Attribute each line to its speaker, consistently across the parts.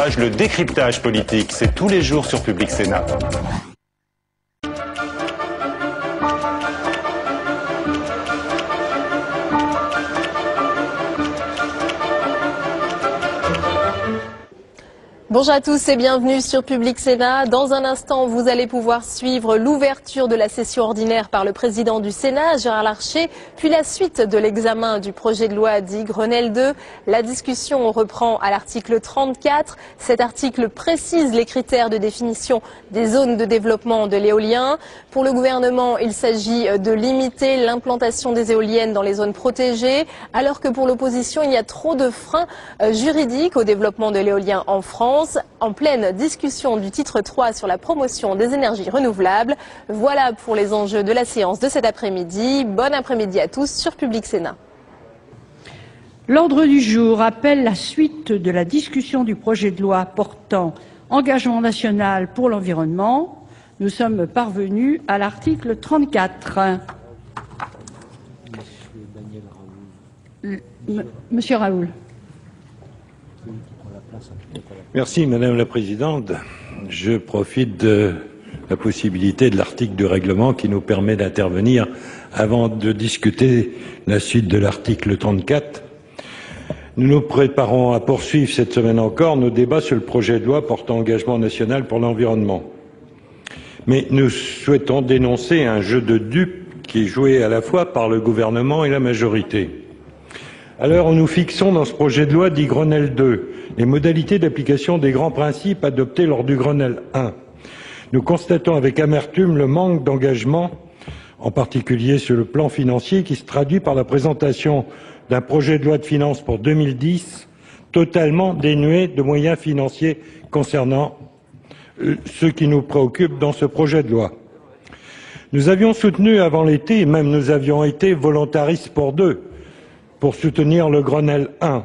Speaker 1: décryptage, le décryptage politique. C'est tous les jours sur Public Sénat.
Speaker 2: Bonjour à tous et bienvenue sur Public Sénat. Dans un instant, vous allez pouvoir suivre l'ouverture de la session ordinaire par le président du Sénat, Gérard Larcher, puis la suite de l'examen du projet de loi dit Grenelle II. La discussion reprend à l'article 34. Cet article précise les critères de définition des zones de développement de l'éolien. Pour le gouvernement, il s'agit de limiter l'implantation des éoliennes dans les zones protégées, alors que pour l'opposition, il y a trop de freins juridiques au développement de l'éolien en France. En pleine discussion du titre 3 sur la promotion des énergies renouvelables. Voilà pour les enjeux de la séance de cet après-midi. Bon après-midi à tous sur Public Sénat.
Speaker 3: L'ordre du jour appelle la suite de la discussion du projet de loi portant engagement national pour l'environnement. Nous sommes parvenus à l'article 34. Monsieur Raoul.
Speaker 4: Merci Madame la Présidente. Je profite de la possibilité de l'article du règlement qui nous permet d'intervenir avant de discuter la suite de l'article 34. Nous nous préparons à poursuivre cette semaine encore nos débats sur le projet de loi portant engagement national pour l'environnement. Mais nous souhaitons dénoncer un jeu de dupes qui est joué à la fois par le gouvernement et la majorité. À l'heure où nous fixons dans ce projet de loi dit Grenelle II les modalités d'application des grands principes adoptés lors du Grenelle I, nous constatons avec amertume le manque d'engagement, en particulier sur le plan financier, qui se traduit par la présentation d'un projet de loi de finances pour 2010 totalement dénué de moyens financiers concernant ce qui nous préoccupe dans ce projet de loi. Nous avions soutenu avant l'été, et même nous avions été volontaristes pour soutenir le Grenelle I,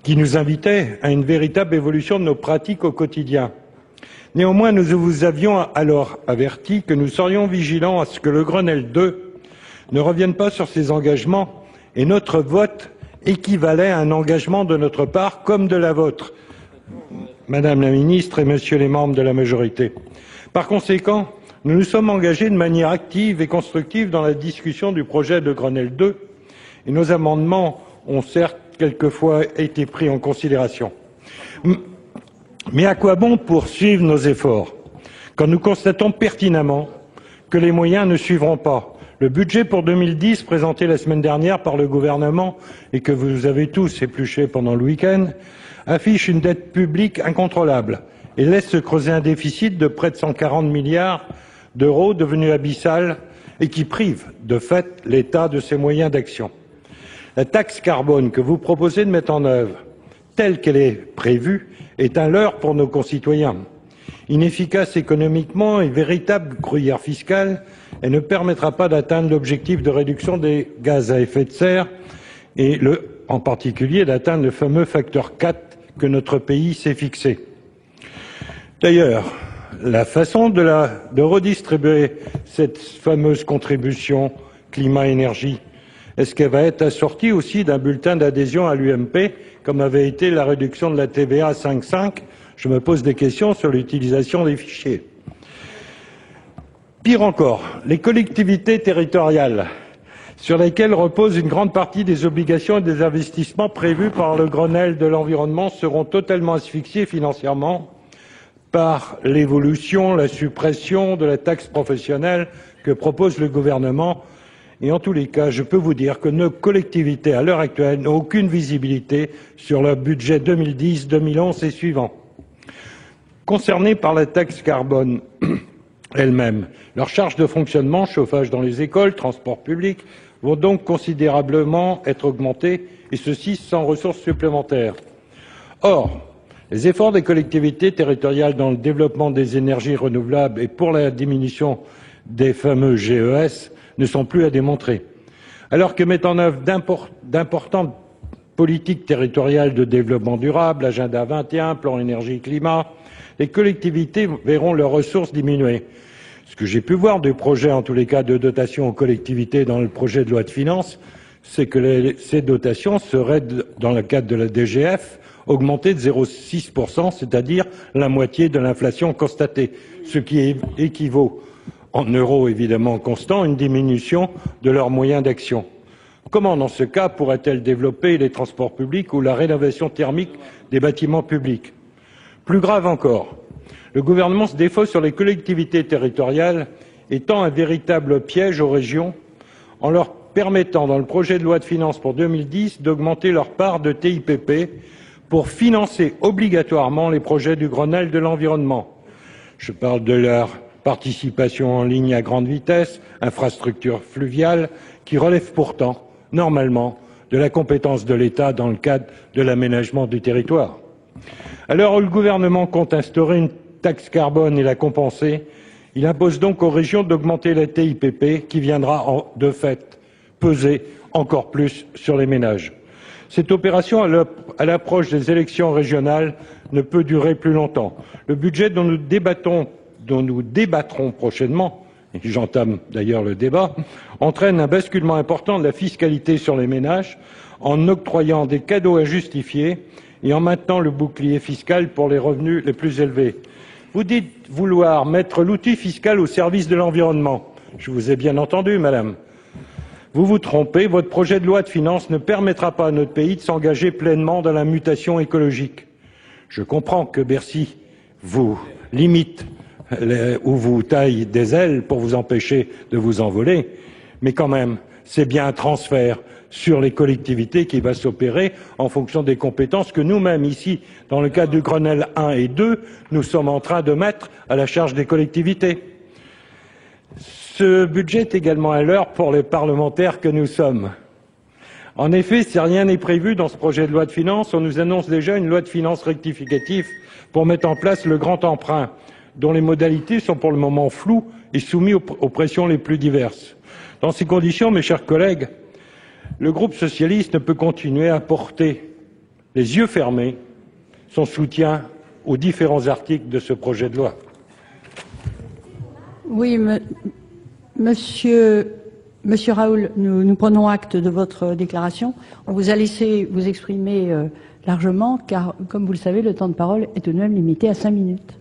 Speaker 4: qui nous invitait à une véritable évolution de nos pratiques au quotidien. Néanmoins, nous vous avions alors averti que nous serions vigilants à ce que le Grenelle II ne revienne pas sur ses engagements, et notre vote équivalait à un engagement de notre part comme de la vôtre, Madame la Ministre et Messieurs les membres de la majorité. Par conséquent, nous nous sommes engagés de manière active et constructive dans la discussion du projet de Grenelle II, et nos amendements ont certes quelquefois été pris en considération. Mais à quoi bon poursuivre nos efforts quand nous constatons pertinemment que les moyens ne suivront pas? Le budget pour 2010 présenté la semaine dernière par le gouvernement et que vous avez tous épluché pendant le week-end affiche une dette publique incontrôlable et laisse se creuser un déficit de près de 140 milliards d'euros devenu abyssal et qui prive de fait l'État de ses moyens d'action. La taxe carbone que vous proposez de mettre en œuvre, telle qu'elle est prévue, est un leurre pour nos concitoyens. Inefficace économiquement et véritable gruyère fiscale, elle ne permettra pas d'atteindre l'objectif de réduction des gaz à effet de serre et en particulier d'atteindre le fameux facteur 4 que notre pays s'est fixé. D'ailleurs, la façon de redistribuer cette fameuse contribution climat-énergie, est-ce qu'elle va être assortie aussi d'un bulletin d'adhésion à l'UMP, comme avait été la réduction de la TVA à 5,5 ? Je me pose des questions sur l'utilisation des fichiers. Pire encore, les collectivités territoriales, sur lesquelles repose une grande partie des obligations et des investissements prévus par le Grenelle de l'environnement, seront totalement asphyxiées financièrement par l'évolution, la suppression de la taxe professionnelle que propose le gouvernement. Et en tous les cas, je peux vous dire que nos collectivités, à l'heure actuelle, n'ont aucune visibilité sur leur budget 2010, 2011 et suivants. Concernés par la taxe carbone elle-même, leurs charges de fonctionnement, chauffage dans les écoles, transport public, vont donc considérablement être augmentées, et ceci sans ressources supplémentaires. Or, les efforts des collectivités territoriales dans le développement des énergies renouvelables et pour la diminution des fameux GES ne sont plus à démontrer. Alors que mettent en œuvre d'importantes politiques territoriales de développement durable, Agenda 21, Plan énergie-climat, les collectivités verront leurs ressources diminuer. Ce que j'ai pu voir du projet, en tous les cas, de dotation aux collectivités dans le projet de loi de finances, c'est que ces dotations seraient, dans le cadre de la DGF, augmenté de 0,6%, c'est-à-dire la moitié de l'inflation constatée, ce qui équivaut, en euros évidemment constants, à une diminution de leurs moyens d'action. Comment, dans ce cas, pourrait-elle développer les transports publics ou la rénovation thermique des bâtiments publics? Plus grave encore, le gouvernement se défausse sur les collectivités territoriales et tend un véritable piège aux régions en leur permettant, dans le projet de loi de finances pour 2010, d'augmenter leur part de TIPP pour financer obligatoirement les projets du Grenelle de l'environnement. Je parle de leur participation en ligne à grande vitesse, infrastructures fluviales, qui relèvent pourtant, normalement, de la compétence de l'État dans le cadre de l'aménagement du territoire. À l'heure où le gouvernement compte instaurer une taxe carbone et la compenser, il impose donc aux régions d'augmenter la TIPP qui viendra de fait peser encore plus sur les ménages. Cette opération, à l'approche des élections régionales, ne peut durer plus longtemps. Le budget dont nous débattrons prochainement, et j'entame d'ailleurs le débat, entraîne un basculement important de la fiscalité sur les ménages en octroyant des cadeaux injustifiés et en maintenant le bouclier fiscal pour les revenus les plus élevés. Vous dites vouloir mettre l'outil fiscal au service de l'environnement. Je vous ai bien entendu, madame. Vous vous trompez, votre projet de loi de finances ne permettra pas à notre pays de s'engager pleinement dans la mutation écologique. Je comprends que Bercy vous limite ou vous taille des ailes pour vous empêcher de vous envoler, mais quand même, c'est bien un transfert sur les collectivités qui va s'opérer en fonction des compétences que nous-mêmes, ici, dans le cadre du Grenelle 1 et 2, nous sommes en train de mettre à la charge des collectivités. Ce budget est également à l'heure pour les parlementaires que nous sommes. En effet, si rien n'est prévu dans ce projet de loi de finances, on nous annonce déjà une loi de finances rectificative pour mettre en place le grand emprunt, dont les modalités sont pour le moment floues et soumises aux pressions les plus diverses. Dans ces conditions, mes chers collègues, le groupe socialiste ne peut continuer à porter les yeux fermés son soutien aux différents articles de ce projet de loi.
Speaker 3: Oui, Monsieur Raoul, nous prenons acte de votre déclaration. On vous a laissé vous exprimer largement, car, comme vous le savez, le temps de parole est tout de même limité à 5 minutes.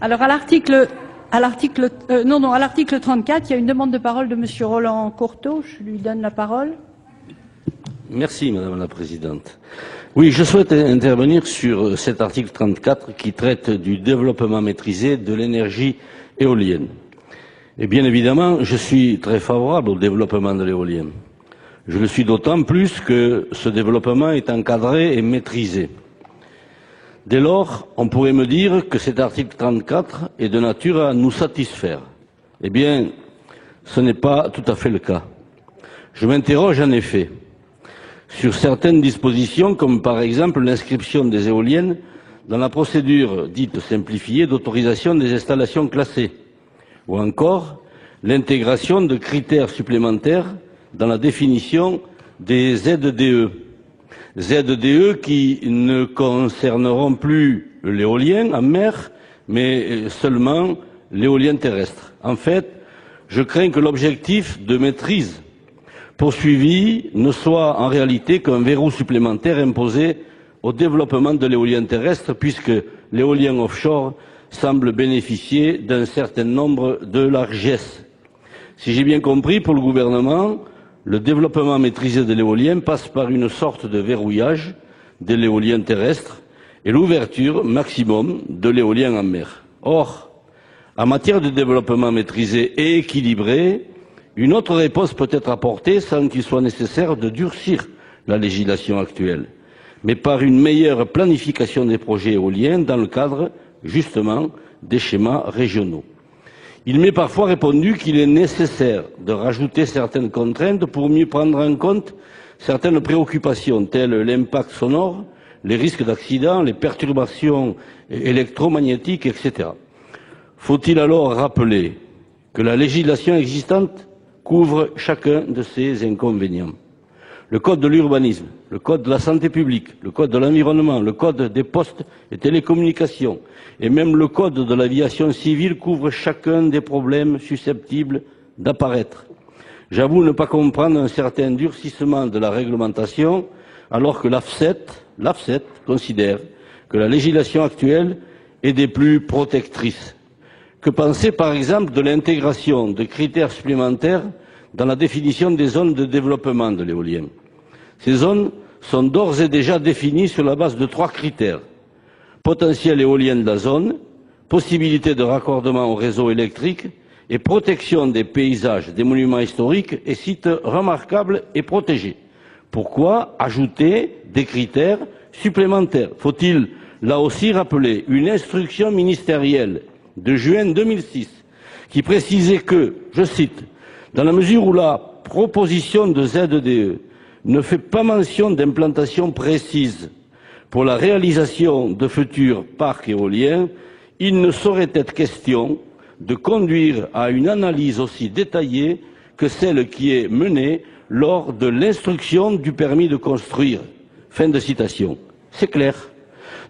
Speaker 3: Alors, à l'article 34, il y a une demande de parole de Monsieur Roland Courteau. Je lui donne la parole.
Speaker 5: Merci, Madame la Présidente. Oui, je souhaite intervenir sur cet article 34 qui traite du développement maîtrisé de l'énergie éolienne. Et bien évidemment, je suis très favorable au développement de l'éolien. Je le suis d'autant plus que ce développement est encadré et maîtrisé. Dès lors, on pourrait me dire que cet article 34 est de nature à nous satisfaire. Eh bien, ce n'est pas tout à fait le cas. Je m'interroge en effet sur certaines dispositions, comme par exemple l'inscription des éoliennes dans la procédure dite simplifiée d'autorisation des installations classées, ou encore l'intégration de critères supplémentaires dans la définition des ZDE. ZDE qui ne concerneront plus l'éolien en mer, mais seulement l'éolien terrestre. En fait, je crains que l'objectif de maîtrise poursuivi ne soit en réalité qu'un verrou supplémentaire imposé au développement de l'éolien terrestre, puisque l'éolien offshore semble bénéficier d'un certain nombre de largesses. Si j'ai bien compris, pour le gouvernement, le développement maîtrisé de l'éolien passe par une sorte de verrouillage de l'éolien terrestre et l'ouverture maximum de l'éolien en mer. Or, en matière de développement maîtrisé et équilibré, une autre réponse peut être apportée sans qu'il soit nécessaire de durcir la législation actuelle, mais par une meilleure planification des projets éoliens dans le cadre, justement, des schémas régionaux. Il m'est parfois répondu qu'il est nécessaire de rajouter certaines contraintes pour mieux prendre en compte certaines préoccupations telles l'impact sonore, les risques d'accident, les perturbations électromagnétiques, etc. Faut-il alors rappeler que la législation existante couvre chacun de ces inconvénients? Le Code de l'urbanisme, le Code de la santé publique, le Code de l'environnement, le Code des postes et télécommunications et même le Code de l'aviation civile couvrent chacun des problèmes susceptibles d'apparaître. J'avoue ne pas comprendre un certain durcissement de la réglementation alors que l'AFSET considère que la législation actuelle est des plus protectrices. Que penser par exemple de l'intégration de critères supplémentaires dans la définition des zones de développement de l'éolien? Ces zones sont d'ores et déjà définies sur la base de 3 critères. Potentiel éolien de la zone, possibilité de raccordement au réseau électrique et protection des paysages, des monuments historiques et sites remarquables et protégés. Pourquoi ajouter des critères supplémentaires? Faut-il là aussi rappeler une instruction ministérielle de juin 2006 qui précisait que, je cite, « Dans la mesure où la proposition de ZDE ne fait pas mention d'implantation précise pour la réalisation de futurs parcs éoliens, il ne saurait être question de conduire à une analyse aussi détaillée que celle qui est menée lors de l'instruction du permis de construire. » Fin de citation. C'est clair.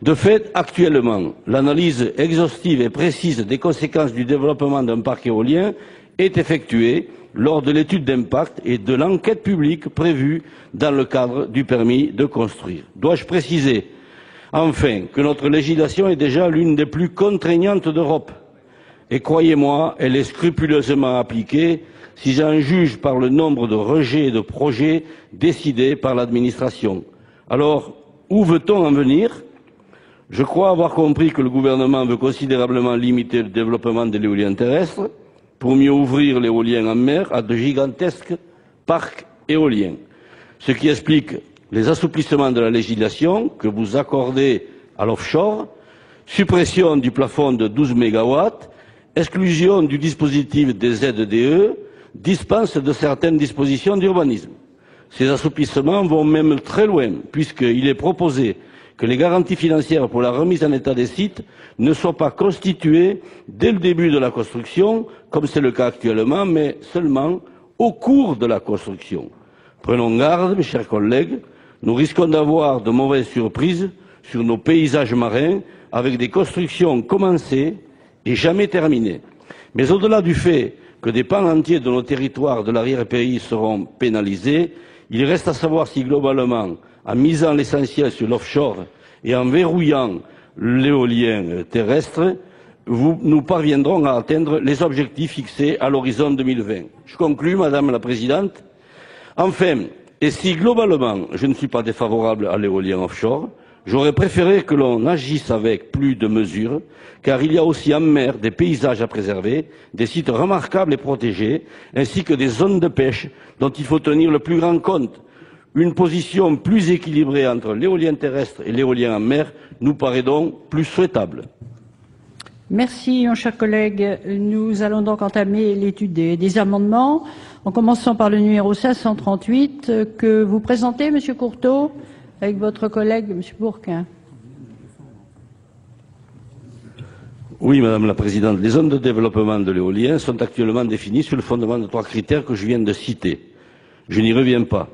Speaker 5: De fait, actuellement, l'analyse exhaustive et précise des conséquences du développement d'un parc éolien est effectuée lors de l'étude d'impact et de l'enquête publique prévue dans le cadre du permis de construire. Dois-je préciser, enfin, que notre législation est déjà l'une des plus contraignantes d'Europe. Et croyez-moi, elle est scrupuleusement appliquée si j'en juge par le nombre de rejets de projets décidés par l'administration. Alors, où veut-on en venir? Je crois avoir compris que le gouvernement veut considérablement limiter le développement de l'éolien terrestre pour mieux ouvrir l'éolien en mer à de gigantesques parcs éoliens. Ce qui explique les assouplissements de la législation que vous accordez à l'offshore, suppression du plafond de 12 MW, exclusion du dispositif des ZDE, dispense de certaines dispositions d'urbanisme. Ces assouplissements vont même très loin, puisqu'il est proposé que les garanties financières pour la remise en état des sites ne soient pas constituées dès le début de la construction, comme c'est le cas actuellement, mais seulement au cours de la construction. Prenons garde, mes chers collègues, nous risquons d'avoir de mauvaises surprises sur nos paysages marins avec des constructions commencées et jamais terminées. Mais au-delà du fait que des pans entiers de nos territoires de l'arrière-pays seront pénalisés, il reste à savoir si globalement, en misant l'essentiel sur l'offshore et en verrouillant l'éolien terrestre, nous parviendrons à atteindre les objectifs fixés à l'horizon 2020. Je conclus, Madame la Présidente. Enfin, et si globalement je ne suis pas défavorable à l'éolien offshore, j'aurais préféré que l'on agisse avec plus de mesures, car il y a aussi en mer des paysages à préserver, des sites remarquables et protégés, ainsi que des zones de pêche dont il faut tenir le plus grand compte. Une position plus équilibrée entre l'éolien terrestre et l'éolien en mer nous paraît donc plus souhaitable.
Speaker 3: Merci, mon cher collègue. Nous allons donc entamer l'étude des amendements, en commençant par le numéro 538 que vous présentez, Monsieur Courteau, avec votre collègue, Monsieur Bourquin.
Speaker 5: Oui, Madame la Présidente. Les zones de développement de l'éolien sont actuellement définies sur le fondement de 3 critères que je viens de citer. Je n'y reviens pas.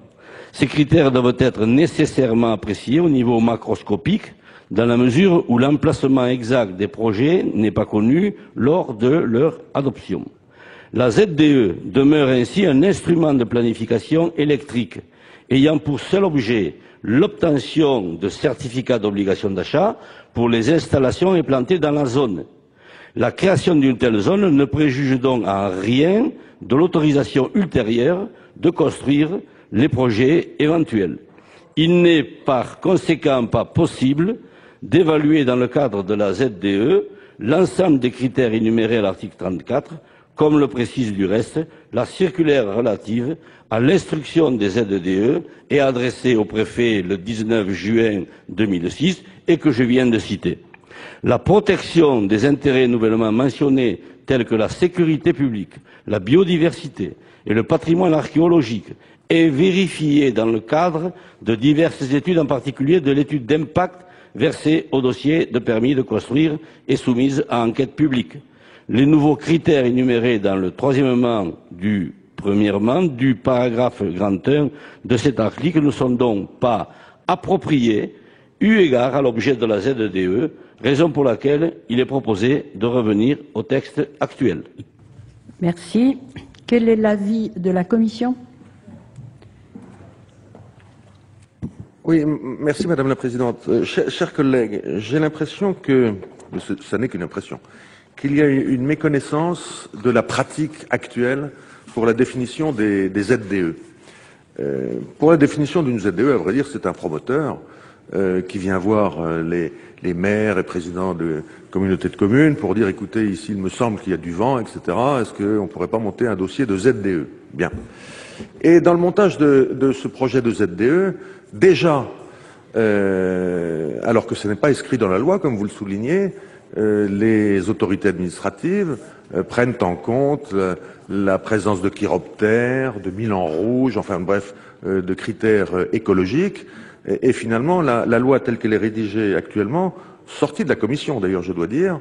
Speaker 5: Ces critères doivent être nécessairement appréciés au niveau macroscopique, dans la mesure où l'emplacement exact des projets n'est pas connu lors de leur adoption. La ZDE demeure ainsi un instrument de planification électrique, ayant pour seul objet l'obtention de certificats d'obligation d'achat pour les installations implantées dans la zone. La création d'une telle zone ne préjuge donc en rien de l'autorisation ultérieure de construire les projets éventuels. Il n'est par conséquent pas possible d'évaluer dans le cadre de la ZDE l'ensemble des critères énumérés à l'article 34, comme le précise du reste la circulaire relative à l'instruction des ZDE et adressée au préfet le 19 juin 2006 et que je viens de citer. La protection des intérêts nouvellement mentionnés tels que la sécurité publique, la biodiversité et le patrimoine archéologique est vérifiée dans le cadre de diverses études, en particulier de l'étude d'impact versée au dossier de permis de construire et soumise à enquête publique. Les nouveaux critères énumérés dans le troisièmement du paragraphe grand 1 de cet article ne sont donc pas appropriés eu égard à l'objet de la ZDE, raison pour laquelle il est proposé de revenir au texte actuel.
Speaker 3: Merci. Quel est l'avis de la Commission ?
Speaker 6: Oui, merci Madame la Présidente. Chers collègues, j'ai l'impression que, ça n'est qu'une impression, qu'il y a une méconnaissance de la pratique actuelle pour la définition des ZDE. Pour la définition d'une ZDE, à vrai dire, c'est un promoteur qui vient voir les maires et présidents de communautés de communes pour dire, écoutez, ici il me semble qu'il y a du vent, etc. Est-ce qu'on ne pourrait pas monter un dossier de ZDE? Bien. Et dans le montage de ce projet de ZDE, déjà, alors que ce n'est pas inscrit dans la loi, comme vous le soulignez, les autorités administratives prennent en compte la présence de chiroptères, de milans rouges, enfin bref, de critères écologiques. Et finalement, la loi telle qu'elle est rédigée actuellement, sortie de la commission d'ailleurs, je dois dire,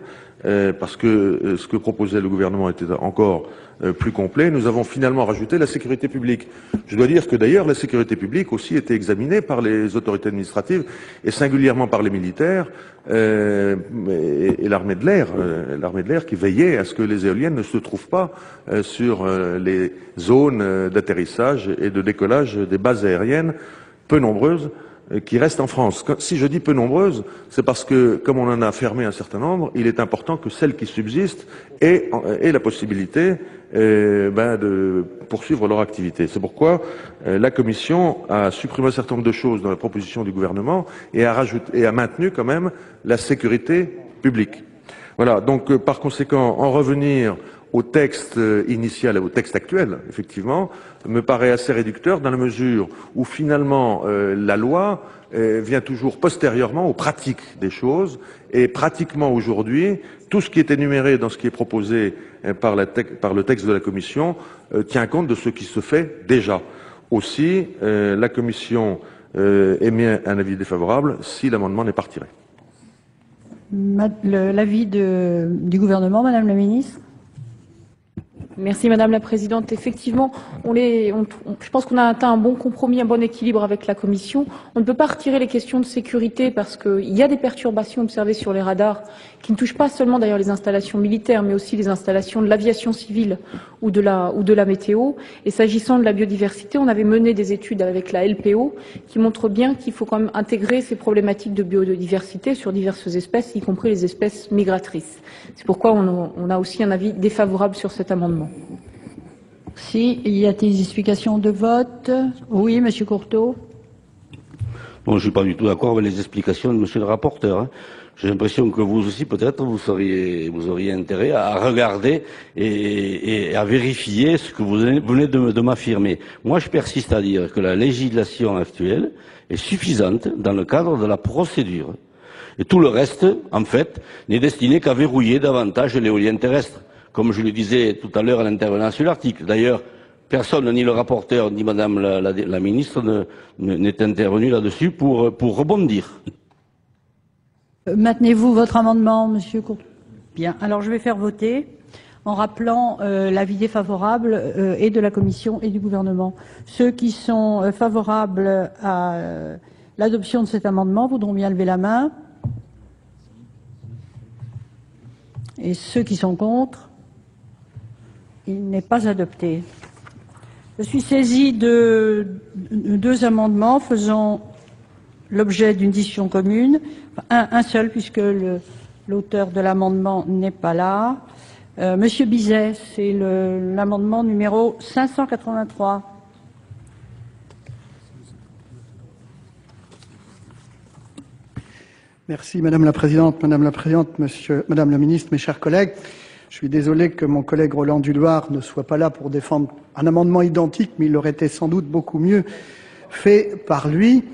Speaker 6: parce que ce que proposait le gouvernement était encore plus complet, nous avons finalement rajouté la sécurité publique. Je dois dire que d'ailleurs la sécurité publique aussi était examinée par les autorités administratives et singulièrement par les militaires et l'armée de l'air qui veillait à ce que les éoliennes ne se trouvent pas sur les zones d'atterrissage et de décollage des bases aériennes peu nombreuses qui restent en France. Si je dis peu nombreuses, c'est parce que, comme on en a fermé un certain nombre, il est important que celles qui subsistent aient la possibilité de poursuivre leur activité. C'est pourquoi la Commission a supprimé un certain nombre de choses dans la proposition du gouvernement et a maintenu quand même la sécurité publique. Voilà, donc par conséquent, en revenir au texte initial et au texte actuel, effectivement, me paraît assez réducteur dans la mesure où finalement la loi vient toujours postérieurement aux pratiques des choses et pratiquement aujourd'hui, tout ce qui est énuméré dans ce qui est proposé par le texte de la Commission tient compte de ce qui se fait déjà. Aussi, la Commission émet un avis défavorable si l'amendement n'est pas retiré.
Speaker 3: L'avis du gouvernement, Madame la Ministre.
Speaker 7: Merci Madame la Présidente. Effectivement, je pense qu'on a atteint un bon compromis, un bon équilibre avec la Commission. On ne peut pas retirer les questions de sécurité parce qu'il y a des perturbations observées sur les radars qui ne touchent pas seulement d'ailleurs les installations militaires, mais aussi les installations de l'aviation civile ou de la météo. Et s'agissant de la biodiversité, on avait mené des études avec la LPO qui montrent bien qu'il faut quand même intégrer ces problématiques de biodiversité sur diverses espèces, y compris les espèces migratrices. C'est pourquoi on a aussi un avis défavorable sur cet amendement.
Speaker 3: Si, y a-t-il des explications de vote? Oui, Monsieur Courteau.
Speaker 5: Bon, je ne suis pas du tout d'accord avec les explications de Monsieur le rapporteur. J'ai l'impression que vous aussi, peut-être, vous auriez intérêt à regarder et à vérifier ce que vous venez de m'affirmer. Moi, je persiste à dire que la législation actuelle est suffisante dans le cadre de la procédure. Et tout le reste, en fait, n'est destiné qu'à verrouiller davantage l'éolienne terrestre, comme je le disais tout à l'heure en intervenant sur l'article. D'ailleurs, personne, ni le rapporteur, ni Madame la Ministre, n'est intervenu là-dessus pour rebondir.
Speaker 3: Maintenez-vous votre amendement, Monsieur Courteau? Bien. Alors, je vais faire voter en rappelant l'avis défavorable et de la Commission et du gouvernement. Ceux qui sont favorables à l'adoption de cet amendement voudront bien lever la main. Et ceux qui sont contre, il n'est pas adopté. Je suis saisie de deux amendements faisant l'objet d'une discussion commune. Un seul, puisque l'auteur de l'amendement n'est pas là. Monsieur Bizet, c'est l'amendement numéro 583.
Speaker 8: Merci Madame la Présidente, Madame la Ministre, mes chers collègues. Je suis désolé que mon collègue Roland Duloir ne soit pas là pour défendre un amendement identique, mais il aurait été sans doute beaucoup mieux fait par lui.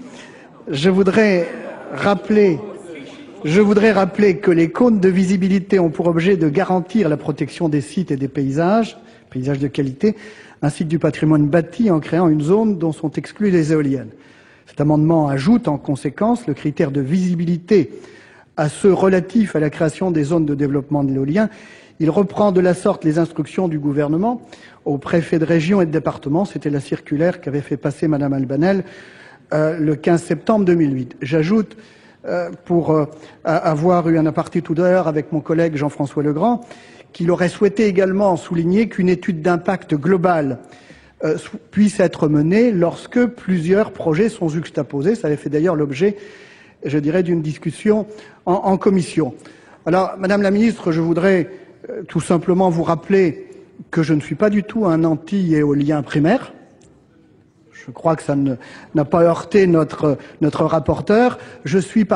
Speaker 8: Je voudrais rappeler que les cônes de visibilité ont pour objet de garantir la protection des sites et des paysages de qualité, ainsi que du patrimoine bâti en créant une zone dont sont exclues les éoliennes. Cet amendement ajoute en conséquence le critère de visibilité à ceux relatifs à la création des zones de développement de l'éolien. Il reprend de la sorte les instructions du gouvernement aux préfets de région et de département. C'était la circulaire qu'avait fait passer Madame Albanel le 15 septembre 2008. J'ajoute, pour avoir eu un aparté tout à l'heure avec mon collègue Jean-François Legrand, qu'il aurait souhaité également souligner qu'une étude d'impact globale puisse être menée lorsque plusieurs projets sont juxtaposés. Ça avait fait d'ailleurs l'objet, je dirais, d'une discussion en commission. Alors, Madame la Ministre, je voudrais tout simplement vous rappeler que je ne suis pas du tout un anti-éolien primaire. Je crois que ça n'a pas heurté notre rapporteur. Je suis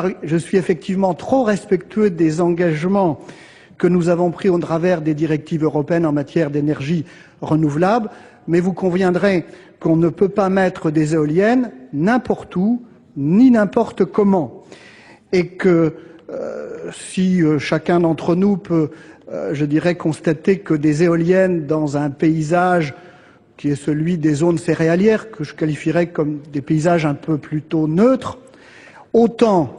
Speaker 8: effectivement trop respectueux des engagements que nous avons pris au travers des directives européennes en matière d'énergie renouvelable, mais vous conviendrez qu'on ne peut pas mettre des éoliennes n'importe où, ni n'importe comment. Et que si chacun d'entre nous peut, je dirais, constater que des éoliennes dans un paysage qui est celui des zones céréalières, que je qualifierais comme des paysages un peu plutôt neutres, autant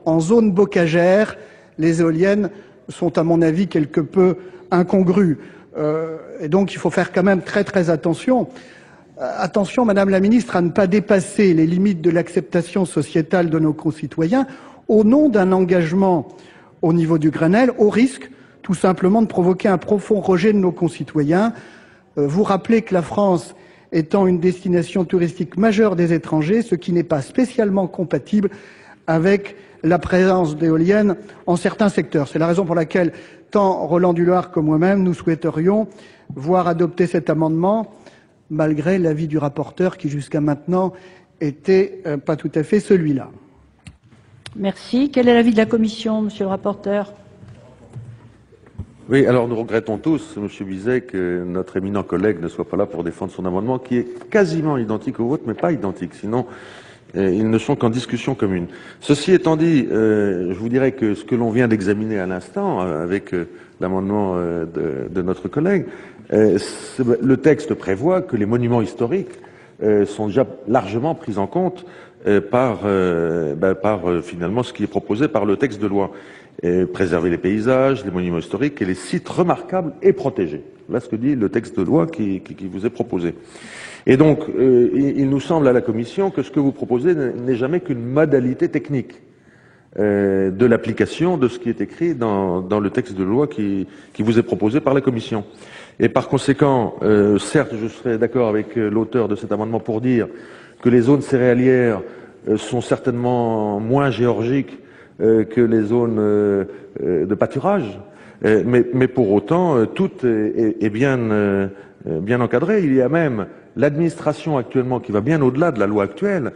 Speaker 8: en zone bocagère, les éoliennes sont à mon avis quelque peu incongrues. Et donc il faut faire quand même très très attention. Attention, Madame la Ministre, à ne pas dépasser les limites de l'acceptation sociétale de nos concitoyens au nom d'un engagement au niveau du Grenelle, au risque tout simplement de provoquer un profond rejet de nos concitoyens. Vous rappelez que la France étant une destination touristique majeure des étrangers, ce qui n'est pas spécialement compatible avec la présence d'éoliennes en certains secteurs. C'est la raison pour laquelle tant Roland Duloir que moi-même, nous souhaiterions voir adopter cet amendement, malgré l'avis du rapporteur qui jusqu'à maintenant était pas tout à fait celui-là.
Speaker 3: Merci. Quel est l'avis de la Commission, Monsieur le rapporteur?
Speaker 6: Oui, alors nous regrettons tous, M. Bizet, que notre éminent collègue ne soit pas là pour défendre son amendement, qui est quasiment identique au vôtre, mais pas identique. Sinon, ils ne sont qu'en discussion commune. Ceci étant dit, je vous dirais que ce que l'on vient d'examiner à l'instant, avec l'amendement de notre collègue, le texte prévoit que les monuments historiques sont déjà largement pris en compte par finalement ce qui est proposé par le texte de loi. Préserver les paysages, les monuments historiques et les sites remarquables et protégés. Voilà ce que dit le texte de loi qui vous est proposé. Et donc, il nous semble à la Commission que ce que vous proposez n'est jamais qu'une modalité technique de l'application de ce qui est écrit dans le texte de loi qui vous est proposé par la Commission. Et par conséquent, certes, je serais d'accord avec l'auteur de cet amendement pour dire que les zones céréalières sont certainement moins géorgiques que les zones de pâturage, mais pour autant, tout est bien encadré. Il y a même l'administration actuellement, qui va bien au-delà de la loi actuelle,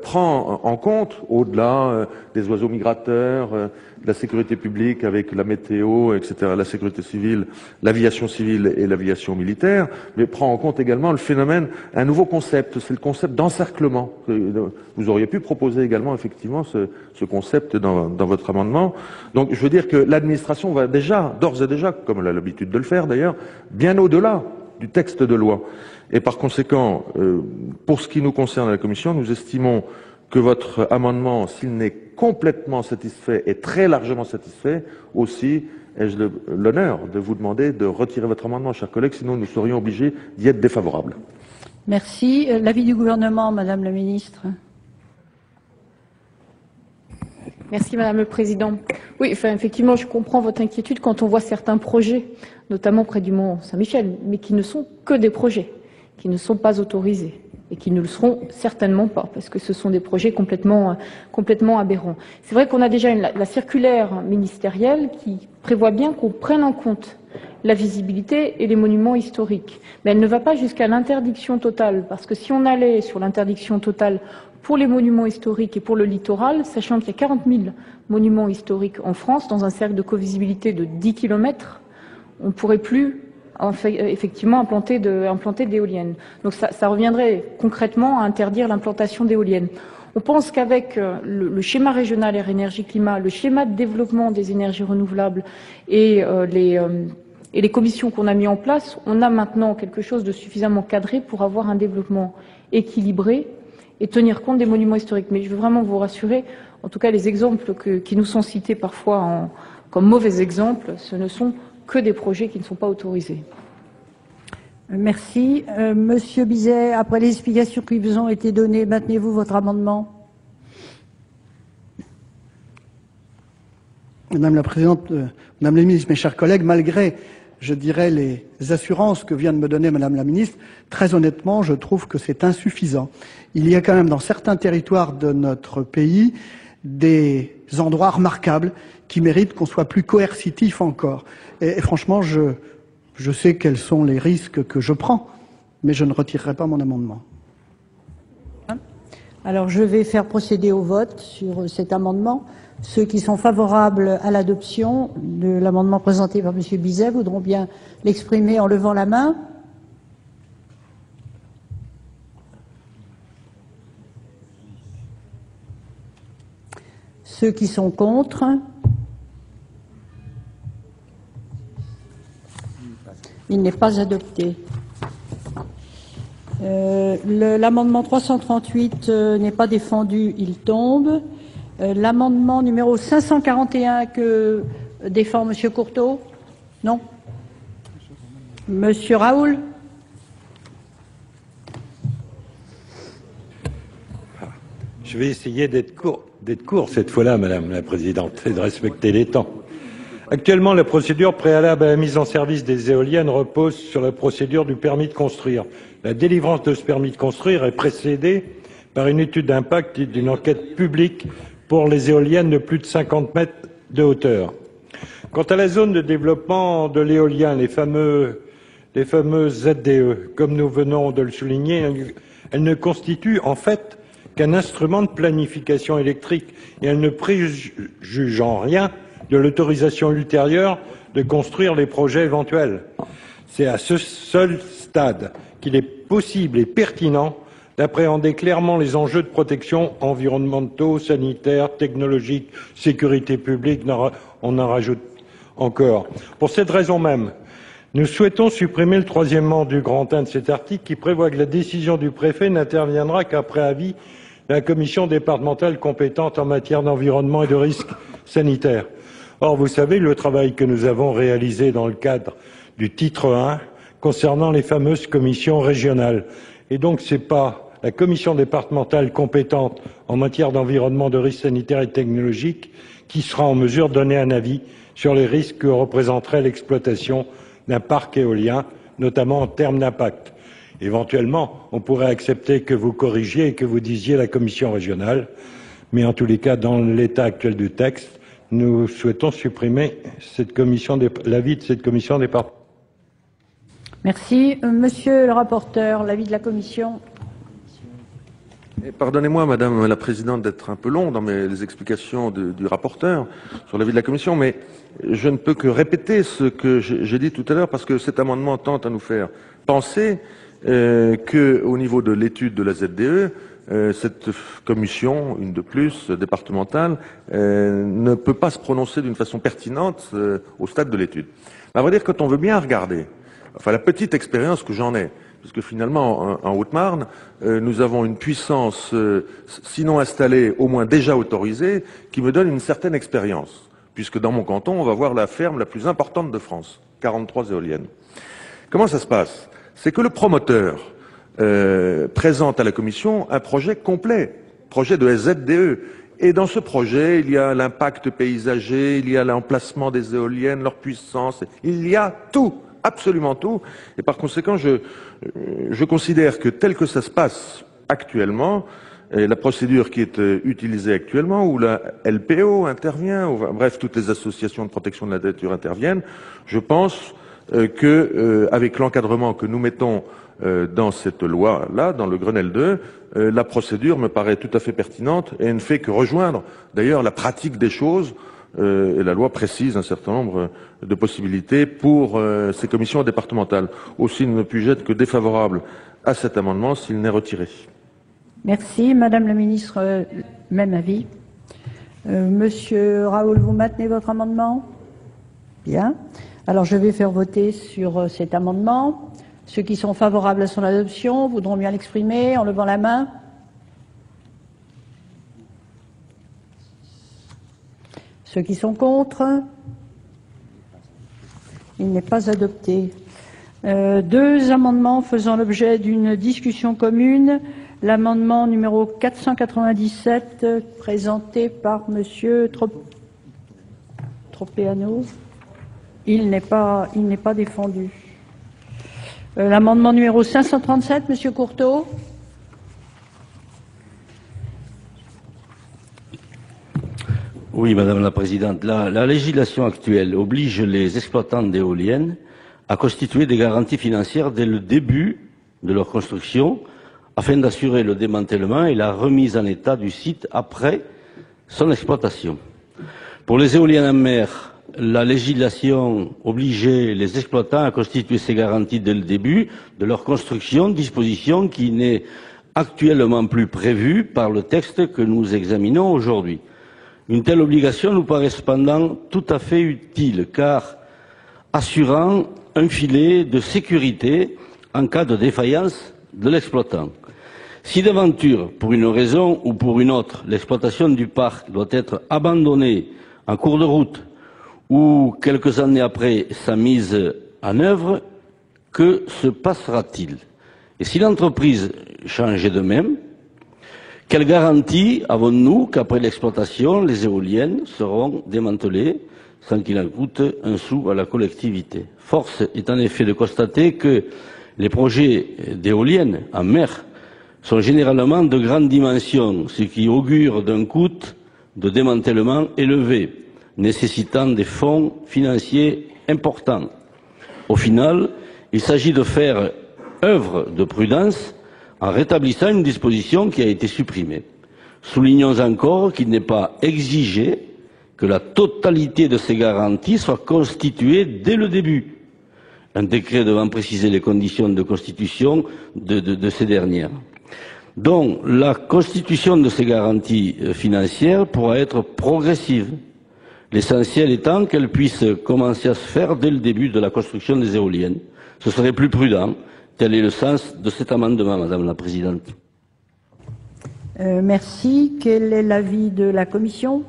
Speaker 6: prend en compte, au-delà des oiseaux migrateurs, de la sécurité publique avec la météo, etc., la sécurité civile, l'aviation civile et l'aviation militaire, mais prend en compte également le phénomène, un nouveau concept, c'est le concept d'encerclement. Vous auriez pu proposer également effectivement ce concept dans votre amendement. Donc je veux dire que l'administration va déjà, d'ores et déjà, comme elle a l'habitude de le faire d'ailleurs, bien au-delà du texte de loi. Et par conséquent, pour ce qui nous concerne à la Commission, nous estimons que votre amendement, s'il n'est complètement satisfait et très largement satisfait, aussi, ai-je l'honneur de vous demander de retirer votre amendement, chers collègues, sinon nous serions obligés d'y être défavorables.
Speaker 3: Merci. L'avis du gouvernement, Madame la Ministre.
Speaker 7: Merci Madame le Président. Oui, effectivement, je comprends votre inquiétude quand on voit certains projets, notamment près du Mont Saint-Michel, mais qui ne sont que des projets, qui ne sont pas autorisés et qui ne le seront certainement pas, parce que ce sont des projets complètement aberrants. C'est vrai qu'on a déjà la circulaire ministérielle qui prévoit bien qu'on prenne en compte la visibilité et les monuments historiques. Mais elle ne va pas jusqu'à l'interdiction totale, parce que si on allait sur l'interdiction totale pour les monuments historiques et pour le littoral, sachant qu'il y a 40 000 monuments historiques en France, dans un cercle de covisibilité de 10 km, on ne pourrait plus effectivement implanter d'éoliennes. Donc ça reviendrait concrètement à interdire l'implantation d'éoliennes. On pense qu'avec le schéma régional Air Énergie Climat, le schéma de développement des énergies renouvelables et les commissions qu'on a mis en place, on a maintenant quelque chose de suffisamment cadré pour avoir un développement équilibré et tenir compte des monuments historiques. Mais je veux vraiment vous rassurer, en tout cas les exemples qui nous sont cités parfois comme mauvais exemples, ce ne sont que des projets qui ne sont pas autorisés.
Speaker 3: Merci. Monsieur Bizet, après les explications qui vous ont été données, maintenez-vous votre amendement?
Speaker 8: Madame la Présidente, Madame la Ministre, mes chers collègues, malgré je dirais, les assurances que vient de me donner Madame la Ministre, très honnêtement, je trouve que c'est insuffisant. Il y a quand même dans certains territoires de notre pays des endroits remarquables qui méritent qu'on soit plus coercitif encore. Et franchement, je sais quels sont les risques que je prends, mais je ne retirerai pas mon amendement.
Speaker 3: Alors, je vais faire procéder au vote sur cet amendement. Ceux qui sont favorables à l'adoption de l'amendement présenté par M. Bizet voudront bien l'exprimer en levant la main. Ceux qui sont contre. Il n'est pas adopté. L'amendement 338 n'est pas défendu, il tombe. L'amendement numéro 541 que défend M. Courteau? Non. Monsieur Raoul?
Speaker 4: Je vais essayer d'être court cette fois-là, Madame la Présidente, et de respecter les temps. Actuellement, la procédure préalable à la mise en service des éoliennes repose sur la procédure du permis de construire. La délivrance de ce permis de construire est précédée par une étude d'impact et d'une enquête publique pour les éoliennes de plus de 50 mètres de hauteur. Quant à la zone de développement de l'éolien, les fameuses ZDE, comme nous venons de le souligner, elles ne constituent en fait qu'un instrument de planification électrique et elles ne préjugent en rien de l'autorisation ultérieure de construire les projets éventuels. C'est à ce seul stade qu'il est possible et pertinent d'appréhender clairement les enjeux de protection environnementaux, sanitaires, technologiques, sécurité publique, on en rajoute encore. Pour cette raison même, nous souhaitons supprimer le troisièmement du grand 1 de cet article qui prévoit que la décision du préfet n'interviendra qu'après avis de la commission départementale compétente en matière d'environnement et de risques sanitaires. Or, vous savez, le travail que nous avons réalisé dans le cadre du titre 1 concernant les fameuses commissions régionales. Et donc, ce n'est pas la commission départementale compétente en matière d'environnement, de risques sanitaires et technologiques qui sera en mesure de donner un avis sur les risques que représenterait l'exploitation d'un parc éolien, notamment en termes d'impact. Éventuellement, on pourrait accepter que vous corrigiez et que vous disiez la commission régionale, mais en tous les cas, dans l'état actuel du texte, nous souhaitons supprimer l'avis de cette commission départementale.
Speaker 3: Merci. Monsieur le rapporteur, l'avis de la commission.
Speaker 6: Pardonnez-moi, Madame la Présidente, d'être un peu long dans les explications du rapporteur sur l'avis de la Commission, mais je ne peux que répéter ce que j'ai dit tout à l'heure, parce que cet amendement tente à nous faire penser qu'au niveau de l'étude de la ZDE, cette commission, une de plus, départementale, ne peut pas se prononcer d'une façon pertinente au stade de l'étude. À vrai dire, quand on veut bien regarder, enfin la petite expérience que j'en ai, parce que finalement, en Haute-Marne, nous avons une puissance, sinon installée, au moins déjà autorisée, qui me donne une certaine expérience. Puisque dans mon canton, on va voir la ferme la plus importante de France, 43 éoliennes. Comment ça se passe? C'est que le promoteur présente à la commission un projet complet, projet de ZDE. Et dans ce projet, il y a l'impact paysager, il y a l'emplacement des éoliennes, leur puissance, il y a tout. Absolument tout. Et par conséquent, je considère que tel que ça se passe actuellement, et la procédure qui est utilisée actuellement, où la LPO intervient, ou, bref, toutes les associations de protection de la nature interviennent, je pense que avec l'encadrement que nous mettons dans cette loi-là, dans le Grenelle 2, la procédure me paraît tout à fait pertinente et ne fait que rejoindre d'ailleurs la pratique des choses. Et la loi précise un certain nombre de possibilités pour ces commissions départementales. Aussi, ne puis-je être que défavorable à cet amendement s'il n'est retiré.
Speaker 3: Merci. Madame la ministre, même avis. Monsieur Raoul, vous maintenez votre amendement? Bien. Alors, je vais faire voter sur cet amendement. Ceux qui sont favorables à son adoption voudront bien l'exprimer en levant la main. Ceux qui sont contre, il n'est pas adopté. Deux amendements faisant l'objet d'une discussion commune. L'amendement numéro 497, présenté par Monsieur Tropiano. Il n'est pas défendu. L'amendement numéro 537, Monsieur Courteau.
Speaker 5: Oui, Madame la Présidente. La législation actuelle oblige les exploitants d'éoliennes à constituer des garanties financières dès le début de leur construction, afin d'assurer le démantèlement et la remise en état du site après son exploitation. Pour les éoliennes en mer, la législation obligeait les exploitants à constituer ces garanties dès le début de leur construction, disposition qui n'est actuellement plus prévue par le texte que nous examinons aujourd'hui. Une telle obligation nous paraît cependant tout à fait utile, car assurant un filet de sécurité en cas de défaillance de l'exploitant. Si d'aventure, pour une raison ou pour une autre, l'exploitation du parc doit être abandonnée en cours de route ou quelques années après sa mise en œuvre, que se passera-t-il? Et si l'entreprise changeait de même, quelle garantie avons-nous qu'après l'exploitation, les éoliennes seront démantelées sans qu'il en coûte un sou à la collectivité? Force est en effet de constater que les projets d'éoliennes en mer sont généralement de grandes dimensions, ce qui augure d'un coût de démantèlement élevé, nécessitant des fonds financiers importants. Au final, il s'agit de faire œuvre de prudence en rétablissant une disposition qui a été supprimée. Soulignons encore qu'il n'est pas exigé que la totalité de ces garanties soit constituée dès le début. Un décret devant préciser les conditions de constitution de ces dernières. Donc, la constitution de ces garanties financières pourra être progressive, l'essentiel étant qu'elle puisse commencer à se faire dès le début de la construction des éoliennes. Ce serait plus prudent. Tel est le sens de cet amendement, Madame la Présidente.
Speaker 3: Merci. Quel est l'avis de la Commission?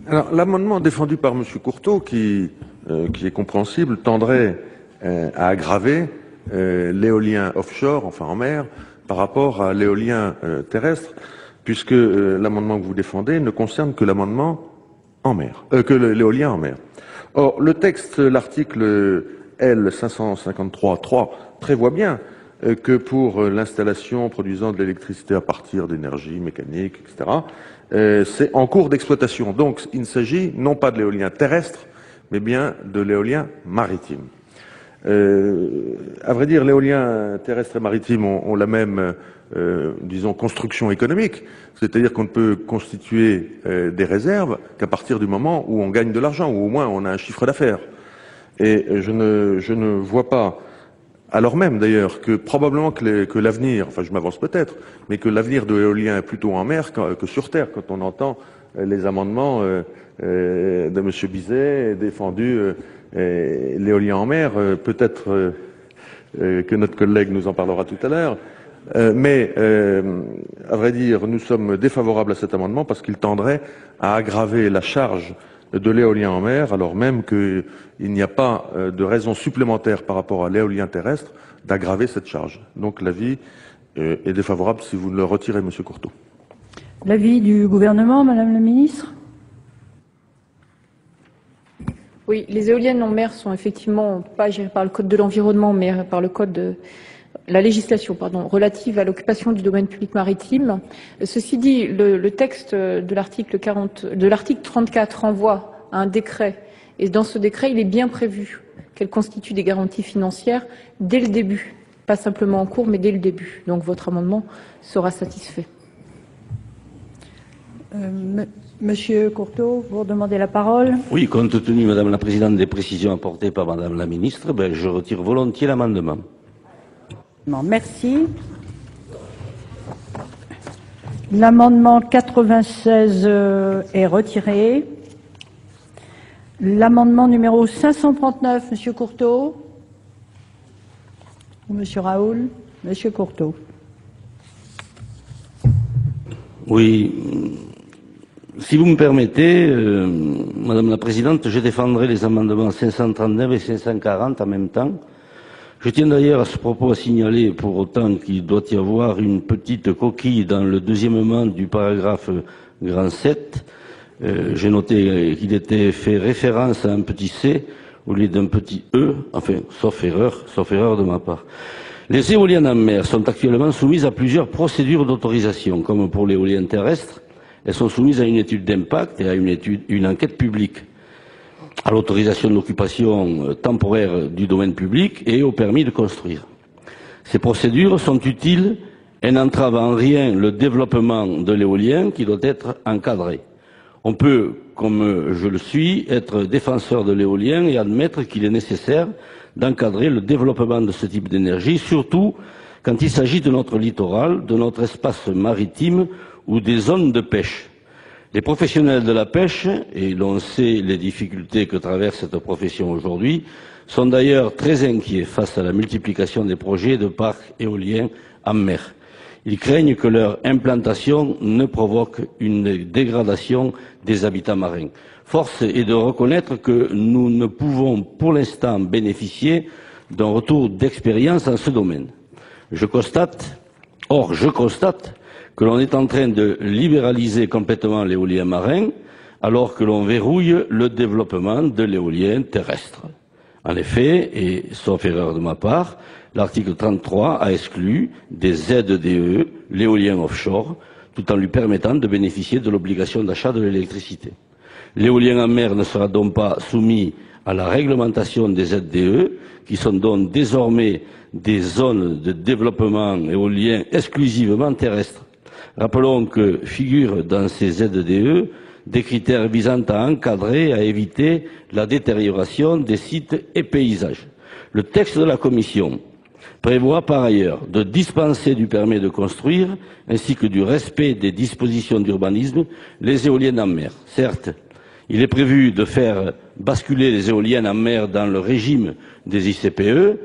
Speaker 6: Alors, l'amendement défendu par M. Courteau, qui est compréhensible, tendrait à aggraver l'éolien offshore, enfin en mer, par rapport à l'éolien terrestre, puisque l'amendement que vous défendez ne concerne que l'amendement en mer, que l'éolien en mer. Or, le texte, l'article L 553.3 prévoit bien que pour l'installation produisant de l'électricité à partir d'énergie mécanique, etc., c'est en cours d'exploitation. Donc, il ne s'agit non pas de l'éolien terrestre, mais bien de l'éolien maritime. À vrai dire, l'éolien terrestre et maritime ont la même, disons, construction économique, c'est-à-dire qu'on ne peut constituer des réserves qu'à partir du moment où on gagne de l'argent, ou au moins on a un chiffre d'affaires. Et je ne vois pas, alors même d'ailleurs que probablement que l'avenir, enfin je m'avance peut-être, mais que l'avenir de l'éolien est plutôt en mer que sur terre, quand on entend les amendements de M. Bizet défendu l'éolien en mer, peut-être que notre collègue nous en parlera tout à l'heure, mais à vrai dire, nous sommes défavorables à cet amendement parce qu'il tendrait à aggraver la charge de l'éolien en mer, alors même qu'il n'y a pas de raison supplémentaire par rapport à l'éolien terrestre d'aggraver cette charge. Donc l'avis est défavorable si vous le retirez, Monsieur Courteau.
Speaker 3: L'avis du gouvernement, Madame la Ministre?
Speaker 7: Oui, les éoliennes en mer sont effectivement pas gérées par le Code de l'environnement, mais par le Code de la législation, relative à l'occupation du domaine public maritime. Ceci dit, le texte de l'article 34 renvoie à un décret, et dans ce décret, il est bien prévu qu'elle constitue des garanties financières dès le début, pas simplement en cours, mais dès le début. Donc votre amendement sera satisfait.
Speaker 3: Monsieur Courteau, vous demandez la parole.
Speaker 5: Oui, compte tenu, Madame la Présidente, des précisions apportées par Madame la Ministre, je retire volontiers l'amendement.
Speaker 3: Merci. L'amendement 96 est retiré. L'amendement numéro 539, Monsieur Courteau. Ou Monsieur Raoul. Monsieur Courteau.
Speaker 5: Oui. Si vous me permettez, Madame la Présidente, je défendrai les amendements 539 et 540 en même temps. Je tiens d'ailleurs à ce propos à signaler pour autant qu'il doit y avoir une petite coquille dans le deuxièmement du paragraphe grand 7 J'ai noté qu'il était fait référence à un petit c au lieu d'un petit e, enfin, sauf erreur de ma part. Les éoliennes en mer sont actuellement soumises à plusieurs procédures d'autorisation, comme pour l'éolienne terrestre. Elles sont soumises à une étude d'impact et à une enquête publique, à l'autorisation d'occupation temporaire du domaine public et au permis de construire. Ces procédures sont utiles et n'entravent en rien le développement de l'éolien qui doit être encadré. On peut, comme je le suis, être défenseur de l'éolien et admettre qu'il est nécessaire d'encadrer le développement de ce type d'énergie, surtout quand il s'agit de notre littoral, de notre espace maritime ou des zones de pêche. Les professionnels de la pêche, et l'on sait les difficultés que traverse cette profession aujourd'hui, sont d'ailleurs très inquiets face à la multiplication des projets de parcs éoliens en mer. Ils craignent que leur implantation ne provoque une dégradation des habitats marins. Force est de reconnaître que nous ne pouvons pour l'instant bénéficier d'un retour d'expérience en ce domaine. Je constate que l'on est en train de libéraliser complètement l'éolien marin, alors que l'on verrouille le développement de l'éolien terrestre. En effet, et sauf erreur de ma part, l'article 33 a exclu des ZDE l'éolien offshore, tout en lui permettant de bénéficier de l'obligation d'achat de l'électricité. L'éolien en mer ne sera donc pas soumis à la réglementation des ZDE, qui sont donc désormais des zones de développement éolien exclusivement terrestres. Rappelons que figurent dans ces ZDE des critères visant à encadrer et à éviter la détérioration des sites et paysages. Le texte de la Commission prévoit par ailleurs de dispenser du permis de construire ainsi que du respect des dispositions d'urbanisme les éoliennes en mer. Certes, il est prévu de faire basculer les éoliennes en mer dans le régime des ICPE,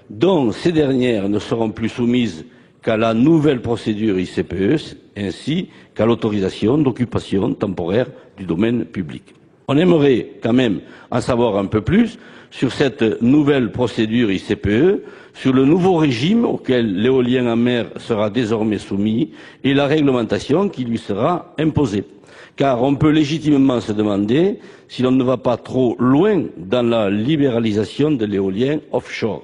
Speaker 5: dont ces dernières ne seront plus soumises qu'à la nouvelle procédure ICPE, ainsi qu'à l'autorisation d'occupation temporaire du domaine public. On aimerait quand même en savoir un peu plus sur cette nouvelle procédure ICPE, sur le nouveau régime auquel l'éolien en mer sera désormais soumis et la réglementation qui lui sera imposée. Car on peut légitimement se demander si l'on ne va pas trop loin dans la libéralisation de l'éolien offshore.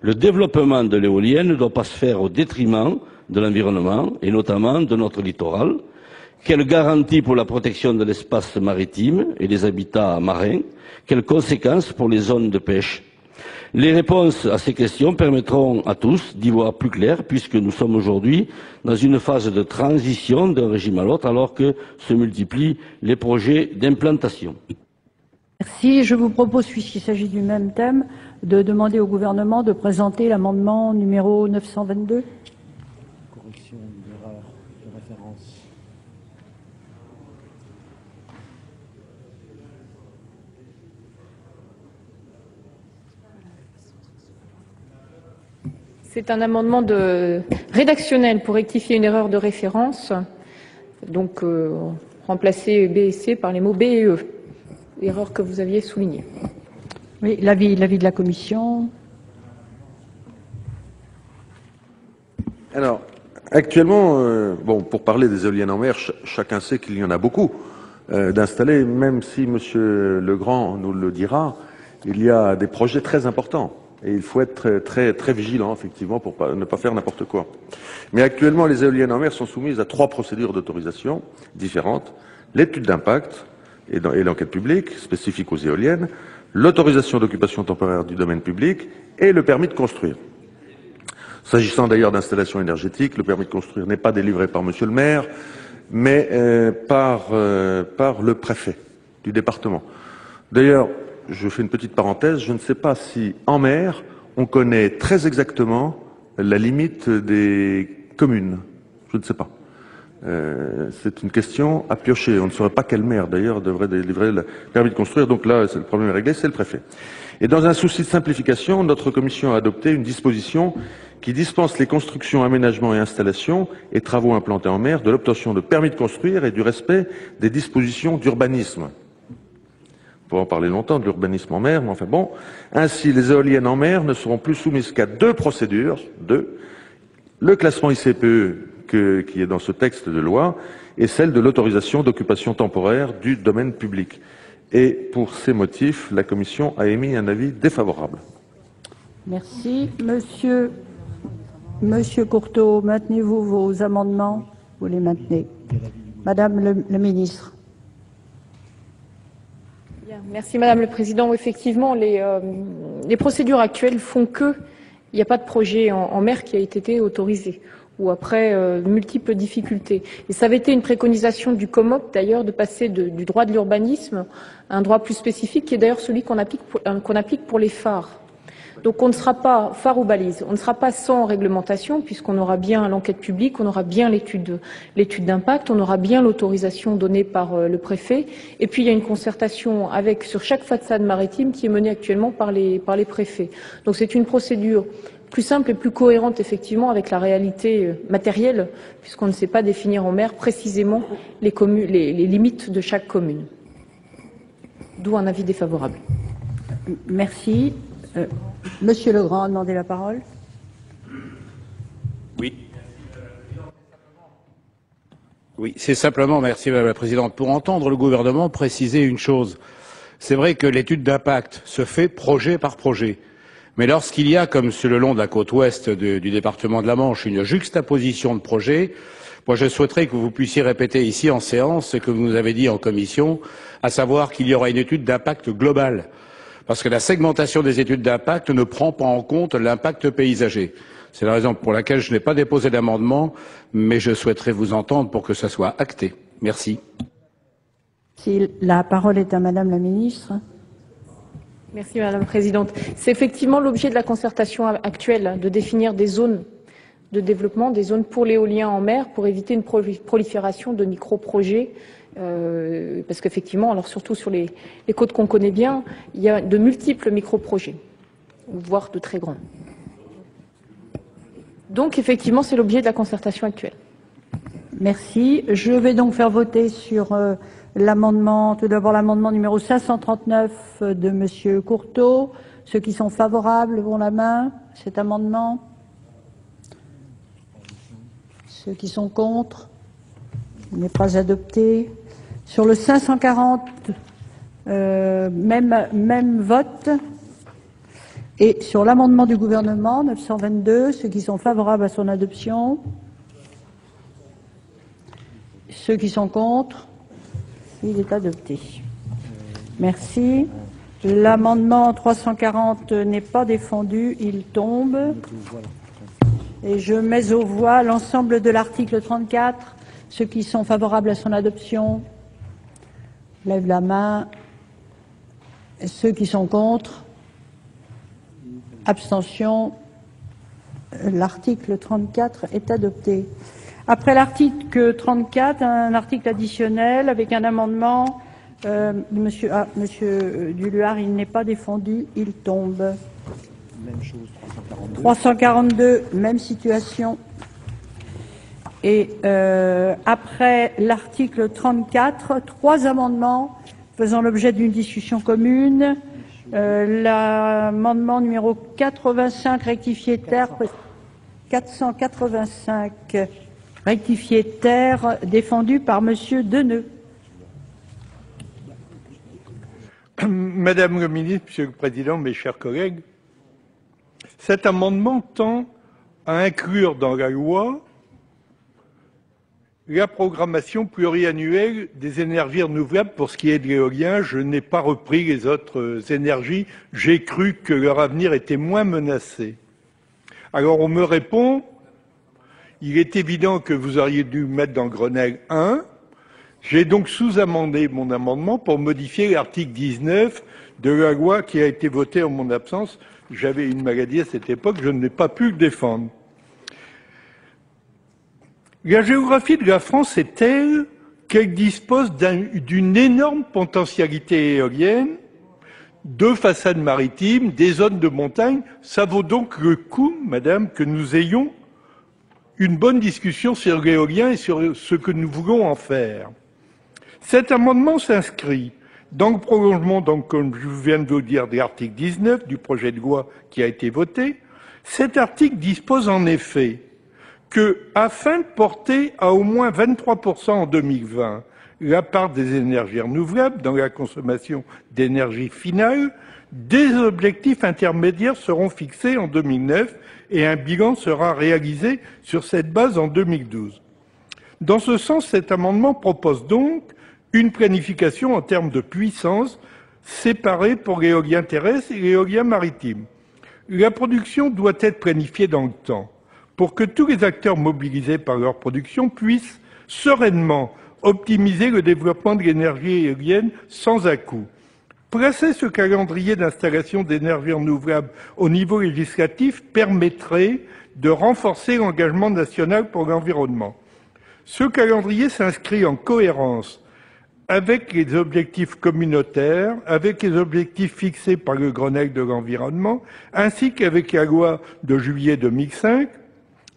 Speaker 5: Le développement de l'éolien ne doit pas se faire au détriment de l'environnement et notamment de notre littoral. Quelle garantie pour la protection de l'espace maritime et des habitats marins? Quelles conséquences pour les zones de pêche? Les réponses à ces questions permettront à tous d'y voir plus clair, puisque nous sommes aujourd'hui dans une phase de transition d'un régime à l'autre, alors que se multiplient les projets d'implantation.
Speaker 3: Merci. Je vous propose, puisqu'il s'agit du même thème, de demander au gouvernement de présenter l'amendement numéro 922.
Speaker 9: Correction d'erreur de référence.
Speaker 7: C'est un amendement rédactionnel pour rectifier une erreur de référence, donc remplacer B et C par les mots B et E, erreur que vous aviez soulignée.
Speaker 3: Oui, l'avis de la Commission.
Speaker 6: Alors, actuellement, pour parler des éoliennes en mer, chacun sait qu'il y en a beaucoup d'installer, même si Monsieur Legrand nous le dira, il y a des projets très importants. Et il faut être très vigilant, effectivement, pour ne pas faire n'importe quoi. Mais actuellement, les éoliennes en mer sont soumises à 3 procédures d'autorisation différentes. L'étude d'impact et l'enquête publique, spécifique aux éoliennes, l'autorisation d'occupation temporaire du domaine public et le permis de construire. S'agissant d'ailleurs d'installations énergétiques, le permis de construire n'est pas délivré par Monsieur le maire, mais par le préfet du département. D'ailleurs, je fais une petite parenthèse, je ne sais pas si en mer, on connaît très exactement la limite des communes. Je ne sais pas. C'est une question à piocher. On ne saurait pas quelle maire, d'ailleurs, devrait délivrer le permis de construire. Donc là, le problème est réglé, c'est le préfet. Et dans un souci de simplification, notre commission a adopté une disposition qui dispense les constructions, aménagements et installations et travaux implantés en mer de l'obtention de permis de construire et du respect des dispositions d'urbanisme. On peut en parler longtemps de l'urbanisme en mer, mais enfin bon. Ainsi, les éoliennes en mer ne seront plus soumises qu'à 2 procédures. Le classement ICPE, qui est dans ce texte de loi est celle de l'autorisation d'occupation temporaire du domaine public. Et pour ces motifs, la Commission a émis un avis défavorable.
Speaker 3: Merci. Monsieur Courteau, maintenez-vous vos amendements? Vous les maintenez. Madame le ministre.
Speaker 7: Bien, merci Madame le Président. Effectivement, les procédures actuelles font qu'il n'y a pas de projet en mer qui a été autorisé, ou après multiples difficultés. Et ça avait été une préconisation du COMOP, d'ailleurs, de passer du droit de l'urbanisme à un droit plus spécifique, qui est d'ailleurs celui qu'on applique pour les phares. Donc on ne sera pas, phare ou balise, on ne sera pas sans réglementation, puisqu'on aura bien l'enquête publique, on aura bien l'étude d'impact, on aura bien l'autorisation donnée par le préfet, et puis il y a une concertation sur chaque façade maritime qui est menée actuellement par les préfets. Donc c'est une procédure plus simple et plus cohérente effectivement avec la réalité matérielle, puisqu'on ne sait pas définir en mer précisément les limites de chaque commune. D'où un avis défavorable.
Speaker 3: Merci. Monsieur Legrand a demandé la parole.
Speaker 10: Oui, c'est simplement, merci Madame la Présidente, pour entendre le gouvernement préciser une chose. C'est vrai que l'étude d'impact se fait projet par projet. Mais lorsqu'il y a, comme sur le long de la côte ouest du département de la Manche, une juxtaposition de projets, moi je souhaiterais que vous puissiez répéter ici en séance ce que vous nous avez dit en commission, à savoir qu'il y aura une étude d'impact globale. Parce que la segmentation des études d'impact ne prend pas en compte l'impact paysager. C'est la raison pour laquelle je n'ai pas déposé d'amendement, mais je souhaiterais vous entendre pour que ça soit acté. Merci.
Speaker 3: Si la parole est à Madame la Ministre.
Speaker 7: Merci Madame la Présidente. C'est effectivement l'objet de la concertation actuelle, de définir des zones de développement, des zones pour l'éolien en mer, pour éviter une prolifération de micro-projets. Parce qu'effectivement, alors surtout sur les côtes qu'on connaît bien, il y a de multiples micro-projets, voire de très grands. Donc effectivement, c'est l'objet de la concertation actuelle.
Speaker 3: Merci. Je vais donc faire voter sur l'amendement, tout d'abord l'amendement numéro 539 de Monsieur Courteau. Ceux qui sont favorables levons la main. Cet amendement. Ceux qui sont contre. Il n'est pas adopté. Sur le 540, même vote. Et sur l'amendement du gouvernement, 922, ceux qui sont favorables à son adoption. Ceux qui sont contre, il est adopté. Merci. L'amendement 340 n'est pas défendu, il tombe. Et je mets aux voix l'ensemble de l'article 34. Ceux qui sont favorables à son adoption, lèvent la main. Et ceux qui sont contre, abstention. L'article 34 est adopté. Après l'article 34, un article additionnel avec un amendement. Monsieur Duluard, il n'est pas défendu, il tombe.
Speaker 9: Même chose,
Speaker 3: 342, même situation. Et après l'article 34, 3 amendements faisant l'objet d'une discussion commune. L'amendement numéro 85 rectifié terre, 485 rectifié terre, défendu par Monsieur Deneux.
Speaker 11: Madame le ministre, Monsieur le Président, mes chers collègues, cet amendement tend à inclure dans la loi la programmation pluriannuelle des énergies renouvelables pour ce qui est de l'éolien. Je n'ai pas repris les autres énergies. J'ai cru que leur avenir était moins menacé. Alors on me répond, il est évident que vous auriez dû mettre dans Grenelle 1. J'ai donc sous-amendé mon amendement pour modifier l'article 19 de la loi qui a été votée en mon absence. J'avais une maladie à cette époque, je n'ai pas pu le défendre. La géographie de la France est telle qu'elle dispose d'une énorme potentialité éolienne, de façades maritimes, des zones de montagne. Ça vaut donc le coup, madame, que nous ayons une bonne discussion sur l'éolien et sur ce que nous voulons en faire. Cet amendement s'inscrit dans le prolongement, donc, comme je viens de vous le dire, de l'article 19 du projet de loi qui a été voté. Cet article dispose en effet que, afin de porter à au moins 23% en 2020 la part des énergies renouvelables dans la consommation d'énergie finale, des objectifs intermédiaires seront fixés en 2009 et un bilan sera réalisé sur cette base en 2012. Dans ce sens, cet amendement propose donc une planification en termes de puissance séparée pour l'éolien terrestre et l'éolien maritime. La production doit être planifiée dans le temps pour que tous les acteurs mobilisés par leur production puissent sereinement optimiser le développement de l'énergie éolienne sans à-coups. Placer ce calendrier d'installation d'énergie renouvelable au niveau législatif permettrait de renforcer l'engagement national pour l'environnement. Ce calendrier s'inscrit en cohérence avec les objectifs communautaires, avec les objectifs fixés par le Grenelle de l'environnement, ainsi qu'avec la loi de juillet 2005.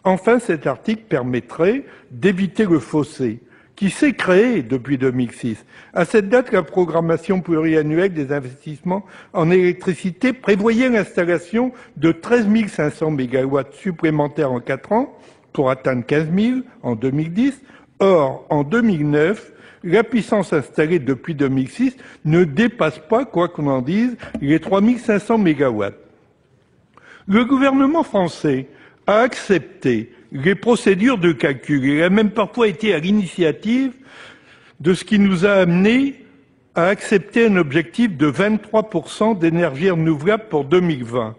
Speaker 11: Enfin, cet article permettrait d'éviter le fossé qui s'est créé depuis 2006. À cette date, la programmation pluriannuelle des investissements en électricité prévoyait l'installation de 13 500 MW supplémentaires en 4 ans pour atteindre 15 000 en 2010. Or, en 2009, la puissance installée depuis 2006 ne dépasse pas, quoi qu'on en dise, les 3 500 MW. Le gouvernement français a accepté les procédures de calcul. Il a même parfois été à l'initiative de ce qui nous a amené à accepter un objectif de 23% d'énergie renouvelable pour 2020.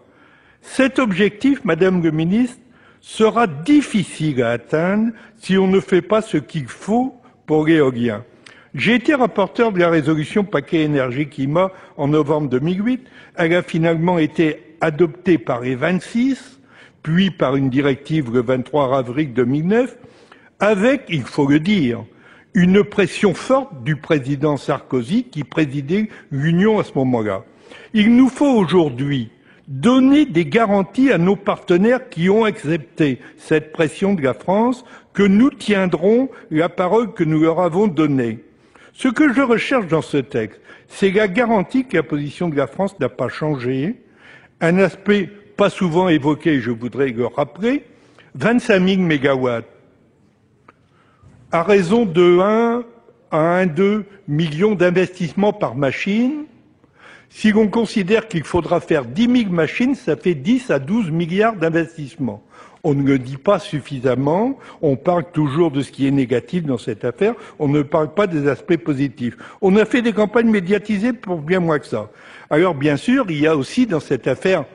Speaker 11: Cet objectif, Madame le ministre, sera difficile à atteindre si on ne fait pas ce qu'il faut pour l'éolien. J'ai été rapporteur de la résolution paquet énergie-climat en novembre 2008. Elle a finalement été adoptée par les 26, puis par une directive le 23 avril 2009, avec, il faut le dire, une pression forte du président Sarkozy qui présidait l'Union à ce moment-là. Il nous faut aujourd'hui donner des garanties à nos partenaires qui ont accepté cette pression de la France, que nous tiendrons la parole que nous leur avons donnée. Ce que je recherche dans ce texte, c'est la garantie que la position de la France n'a pas changé, un aspect pas souvent évoqué, je voudrais le rappeler, 25 000 mégawatts, à raison de 1 à 1,2 million d'investissements par machine. Si l'on considère qu'il faudra faire 10 000 machines, ça fait 10 à 12 milliards d'investissements. On ne le dit pas suffisamment, on parle toujours de ce qui est négatif dans cette affaire, on ne parle pas des aspects positifs. On a fait des campagnes médiatisées pour bien moins que ça. Alors bien sûr, il y a aussi dans cette affaire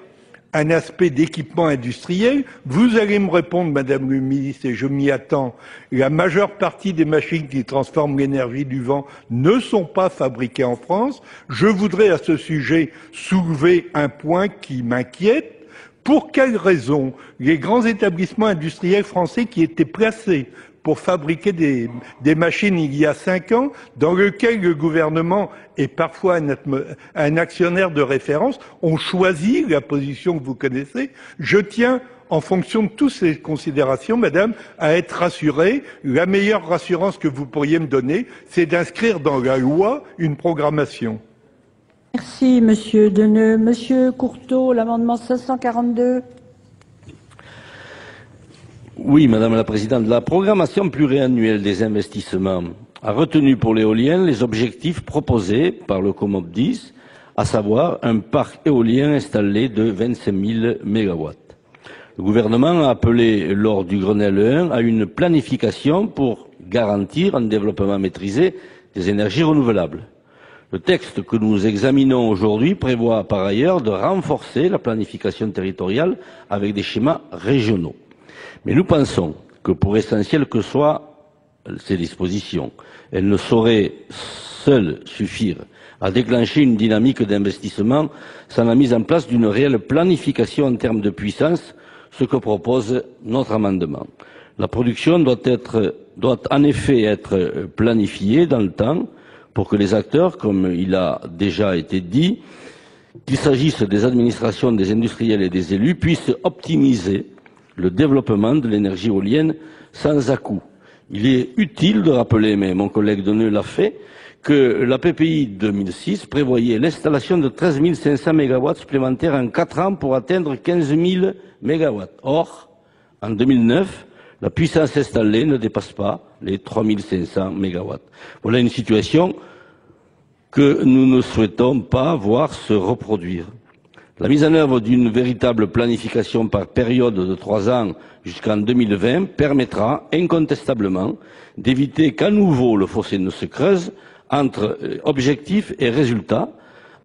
Speaker 11: un aspect d'équipement industriel. Vous allez me répondre, Madame le ministre, et je m'y attends, la majeure partie des machines qui transforment l'énergie du vent ne sont pas fabriquées en France. Je voudrais à ce sujet soulever un point qui m'inquiète. Pour quelles raisons les grands établissements industriels français qui étaient placés pour fabriquer des machines il y a 5 ans, dans lesquelles le gouvernement est parfois un actionnaire de référence, ont choisi la position que vous connaissez? Je tiens, en fonction de toutes ces considérations, Madame, à être rassuré. La meilleure rassurance que vous pourriez me donner, c'est d'inscrire dans la loi une programmation.
Speaker 3: Merci, Monsieur Deneux. Monsieur Courteau, l'amendement 542.
Speaker 5: Oui, Madame la Présidente. La programmation pluriannuelle des investissements a retenu pour l'éolien les objectifs proposés par le COMOP 10, à savoir un parc éolien installé de 25 000 MW. Le gouvernement a appelé lors du Grenelle 1 à une planification pour garantir un développement maîtrisé des énergies renouvelables. Le texte que nous examinons aujourd'hui prévoit par ailleurs de renforcer la planification territoriale avec des schémas régionaux. Mais nous pensons que pour essentielles que soient ces dispositions, elles ne sauraient seules suffire à déclencher une dynamique d'investissement sans la mise en place d'une réelle planification en termes de puissance, ce que propose notre amendement. La production doit en effet être planifiée dans le temps pour que les acteurs, comme il a déjà été dit, qu'il s'agisse des administrations, des industriels et des élus, puissent optimiser le développement de l'énergie éolienne sans à-coups. Il est utile de rappeler, mais mon collègue Deneux l'a fait, que la PPI 2006 prévoyait l'installation de 13 500 MW supplémentaires en 4 ans pour atteindre 15 000 MW. Or, en 2009, La puissance installée ne dépasse pas les 3500 MW. Voilà une situation que nous ne souhaitons pas voir se reproduire. La mise en œuvre d'une véritable planification par période de 3 ans jusqu'en 2020 permettra incontestablement d'éviter qu'à nouveau le fossé ne se creuse entre objectifs et résultats,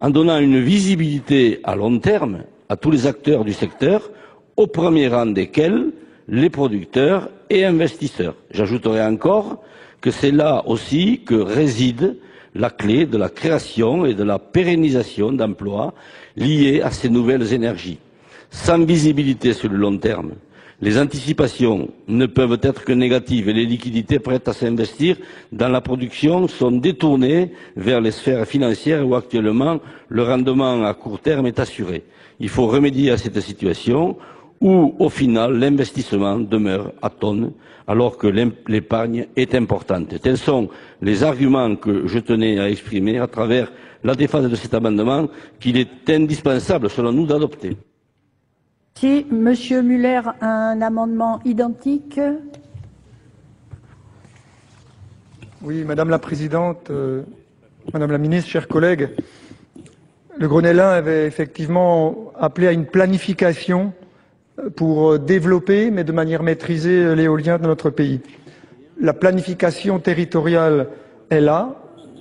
Speaker 5: en donnant une visibilité à long terme à tous les acteurs du secteur, au premier rang desquels les producteurs et investisseurs. J'ajouterai encore que c'est là aussi que réside la clé de la création et de la pérennisation d'emplois liés à ces nouvelles énergies. Sans visibilité sur le long terme, les anticipations ne peuvent être que négatives et les liquidités prêtes à s'investir dans la production sont détournées vers les sphères financières où actuellement le rendement à court terme est assuré. Il faut remédier à cette situation où, au final, l'investissement demeure atone alors que l'épargne est importante. Tels sont les arguments que je tenais à exprimer à travers la défense de cet amendement qu'il est indispensable, selon nous, d'adopter.
Speaker 3: Si Monsieur Muller a un amendement identique.
Speaker 12: Oui, Madame la Présidente, Madame la Ministre, chers collègues, le Grenelle 1 avait effectivement appelé à une planification pour développer, mais de manière maîtrisée, l'éolien dans notre pays. La planification territoriale est là,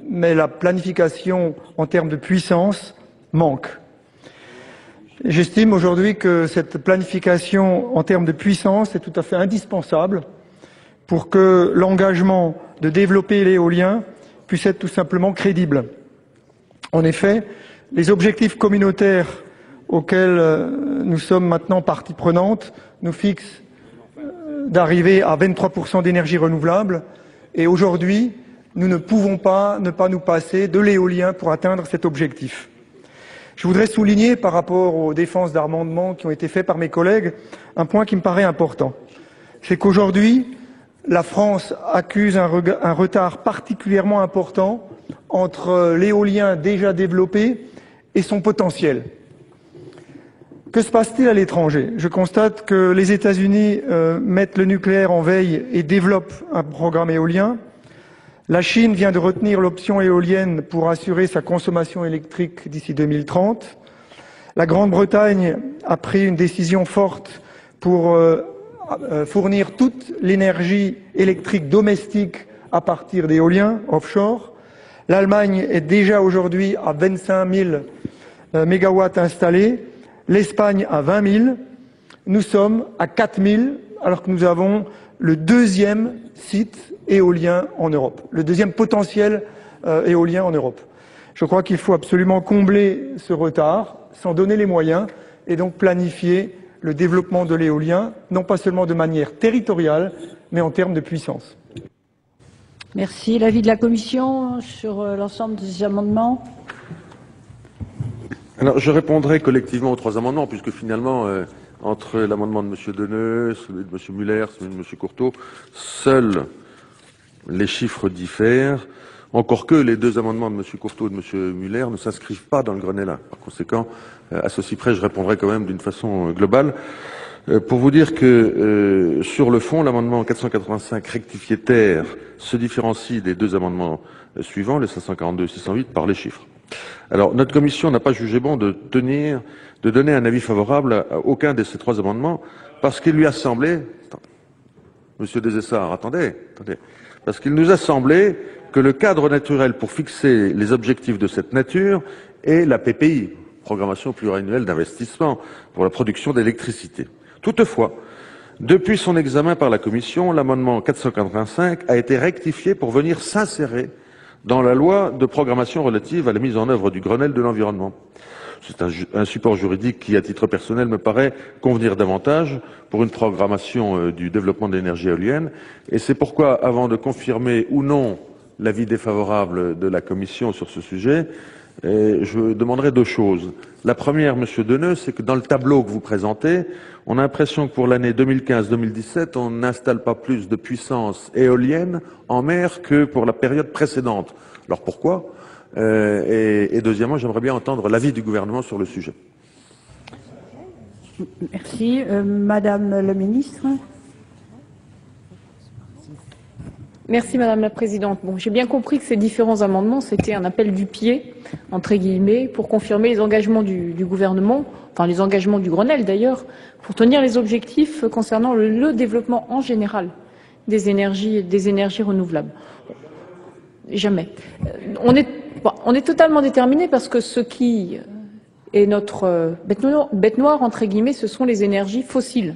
Speaker 12: mais la planification en termes de puissance manque. J'estime aujourd'hui que cette planification en termes de puissance est tout à fait indispensable pour que l'engagement de développer l'éolien puisse être tout simplement crédible. En effet, les objectifs communautaires auxquels nous sommes maintenant partie prenante nous fixent d'arriver à 23% d'énergie renouvelable et aujourd'hui, nous ne pouvons pas ne pas nous passer de l'éolien pour atteindre cet objectif. Je voudrais souligner, par rapport aux défenses d'amendements qui ont été faits par mes collègues, un point qui me paraît important. C'est qu'aujourd'hui, la France accuse un retard particulièrement important entre l'éolien déjà développé et son potentiel. Que se passe-t-il à l'étranger? Je constate que les États-Unis mettent le nucléaire en veille et développent un programme éolien. La Chine vient de retenir l'option éolienne pour assurer sa consommation électrique d'ici 2030. La Grande-Bretagne a pris une décision forte pour fournir toute l'énergie électrique domestique à partir d'éoliens offshore. L'Allemagne est déjà aujourd'hui à 25 000 mégawatts installés, l'Espagne à 20 000. Nous sommes à 4 000 alors que nous avons le deuxième site éolien en Europe, le deuxième potentiel éolien en Europe. Je crois qu'il faut absolument combler ce retard, s'en donner les moyens et donc planifier le développement de l'éolien, non pas seulement de manière territoriale, mais en termes de puissance.
Speaker 3: Merci. L'avis de la Commission sur l'ensemble de ces amendements?
Speaker 6: Alors, je répondrai collectivement aux 3 amendements, puisque finalement, entre l'amendement de M. Deneux, celui de M. Muller, celui de M. Courteau, seuls les chiffres diffèrent, encore que les 2 amendements de M. Courteau et de M. Muller ne s'inscrivent pas dans le Grenelle 1. Par conséquent, à ceci près, je répondrai quand même d'une façon globale. Pour vous dire que, sur le fond, l'amendement 485 rectifié terre se différencie des 2 amendements suivants, les 542 et 608, par les chiffres. Alors, notre commission n'a pas jugé bon de donner un avis favorable à aucun de ces 3 amendements, parce qu'il lui a semblé, Monsieur Desessard, attendez, parce qu'il nous a semblé que le cadre naturel pour fixer les objectifs de cette nature est la PPI, Programmation pluriannuelle d'investissement pour la production d'électricité. Toutefois, depuis son examen par la Commission, l'amendement 485 a été rectifié pour venir s'insérer dans la loi de programmation relative à la mise en œuvre du Grenelle de l'environnement. C'est un support juridique qui, à titre personnel, me paraît convenir davantage pour une programmation du développement de l'énergie éolienne. Et c'est pourquoi, avant de confirmer ou non l'avis défavorable de la Commission sur ce sujet, je demanderai 2 choses. La première, Monsieur Deneux, c'est que dans le tableau que vous présentez, on a l'impression que pour l'année 2015-2017, on n'installe pas plus de puissance éolienne en mer que pour la période précédente. Alors pourquoi? Et deuxièmement, j'aimerais bien entendre l'avis du gouvernement sur le sujet.
Speaker 3: Merci. Madame la Ministre.
Speaker 7: Merci Madame la Présidente. Bon, j'ai bien compris que ces différents amendements, c'était un appel du pied, entre guillemets, pour confirmer les engagements du gouvernement, enfin les engagements du Grenelle d'ailleurs, pour tenir les objectifs concernant le développement en général des énergies renouvelables. Jamais. On est totalement déterminés parce que ce qui est notre bête noire, entre guillemets, ce sont les énergies fossiles.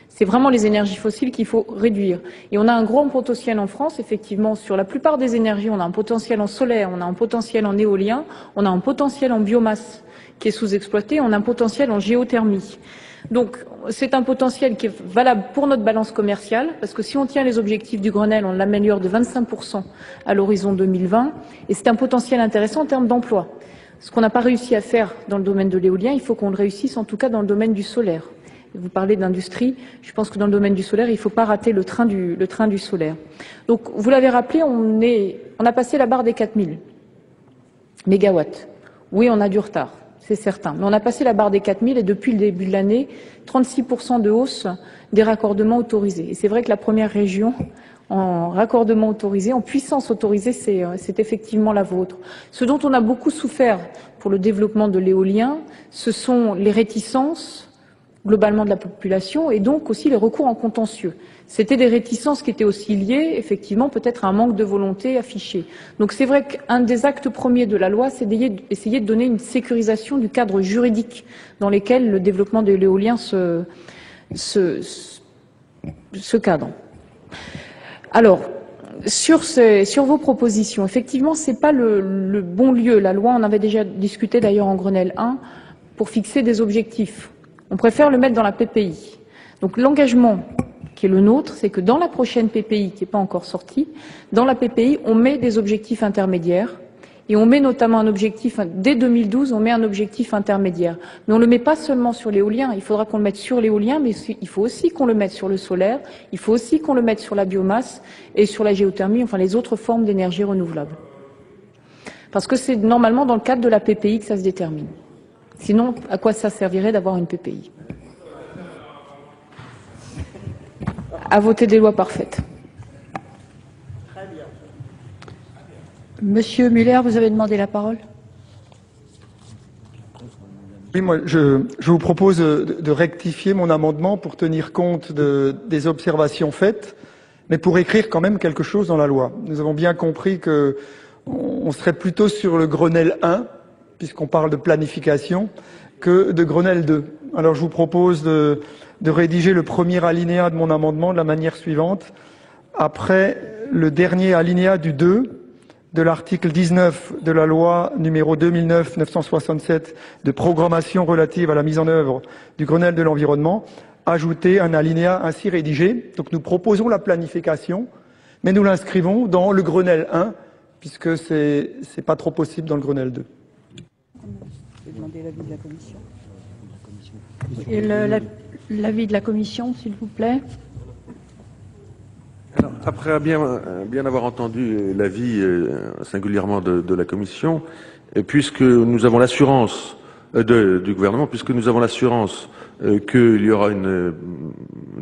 Speaker 7: C'est vraiment les énergies fossiles qu'il faut réduire. Et on a un grand potentiel en France, effectivement, sur la plupart des énergies. On a un potentiel en solaire, on a un potentiel en éolien, on a un potentiel en biomasse qui est sous-exploité, on a un potentiel en géothermie. Donc, c'est un potentiel qui est valable pour notre balance commerciale, parce que si on tient les objectifs du Grenelle, on l'améliore de 25% à l'horizon 2020, et c'est un potentiel intéressant en termes d'emploi. Ce qu'on n'a pas réussi à faire dans le domaine de l'éolien, il faut qu'on le réussisse en tout cas dans le domaine du solaire. Vous parlez d'industrie, je pense que dans le domaine du solaire, il ne faut pas rater le train du solaire. Donc, vous l'avez rappelé, on a passé la barre des 4000 mégawatts. Oui, on a du retard, c'est certain. Mais on a passé la barre des 4000 et depuis le début de l'année, 36% de hausse des raccordements autorisés. Et c'est vrai que la première région en raccordement autorisé, en puissance autorisée, c'est effectivement la vôtre. Ce dont on a beaucoup souffert pour le développement de l'éolien, ce sont les réticences globalement de la population et donc aussi les recours en contentieux. C'était des réticences qui étaient aussi liées, effectivement, peut-être à un manque de volonté affiché. Donc c'est vrai qu'un des actes premiers de la loi, c'est d'essayer de donner une sécurisation du cadre juridique dans lequel le développement de l'éolien se cadre. Alors, sur vos propositions, effectivement, c'est pas le bon lieu. La loi, on avait déjà discuté d'ailleurs en Grenelle 1, pour fixer des objectifs. On préfère le mettre dans la PPI. Donc l'engagement qui est le nôtre, c'est que dans la prochaine PPI, qui n'est pas encore sortie, dans la PPI, on met des objectifs intermédiaires et on met notamment un objectif, dès 2012, on met un objectif intermédiaire. Mais on ne le met pas seulement sur l'éolien, il faudra qu'on le mette sur l'éolien, mais il faut aussi qu'on le mette sur le solaire, il faut aussi qu'on le mette sur la biomasse et sur la géothermie, enfin les autres formes d'énergie renouvelable. Parce que c'est normalement dans le cadre de la PPI que ça se détermine. Sinon, à quoi ça servirait d'avoir une PPI? À voter des lois parfaites.
Speaker 3: Monsieur Muller, vous avez demandé la parole.
Speaker 12: Oui, moi, je vous propose de rectifier mon amendement pour tenir compte des observations faites, mais pour écrire quand même quelque chose dans la loi. Nous avons bien compris que on serait plutôt sur le Grenelle 1, puisqu'on parle de planification, que de Grenelle 2. Alors je vous propose de rédiger le premier alinéa de mon amendement de la manière suivante. Après le dernier alinéa du 2 de l'article 19 de la loi numéro 2009-967 de programmation relative à la mise en œuvre du Grenelle de l'environnement, ajouter un alinéa ainsi rédigé. Donc nous proposons la planification, mais nous l'inscrivons dans le Grenelle 1, puisque c'est pas trop possible dans le Grenelle 2.
Speaker 3: Demander l'avis de la commission. Et l'avis de la commission, s'il vous plaît.
Speaker 6: Alors, après bien avoir entendu l'avis singulièrement de la commission, et puisque nous avons l'assurance du gouvernement, puisque nous avons l'assurance qu'il y aura une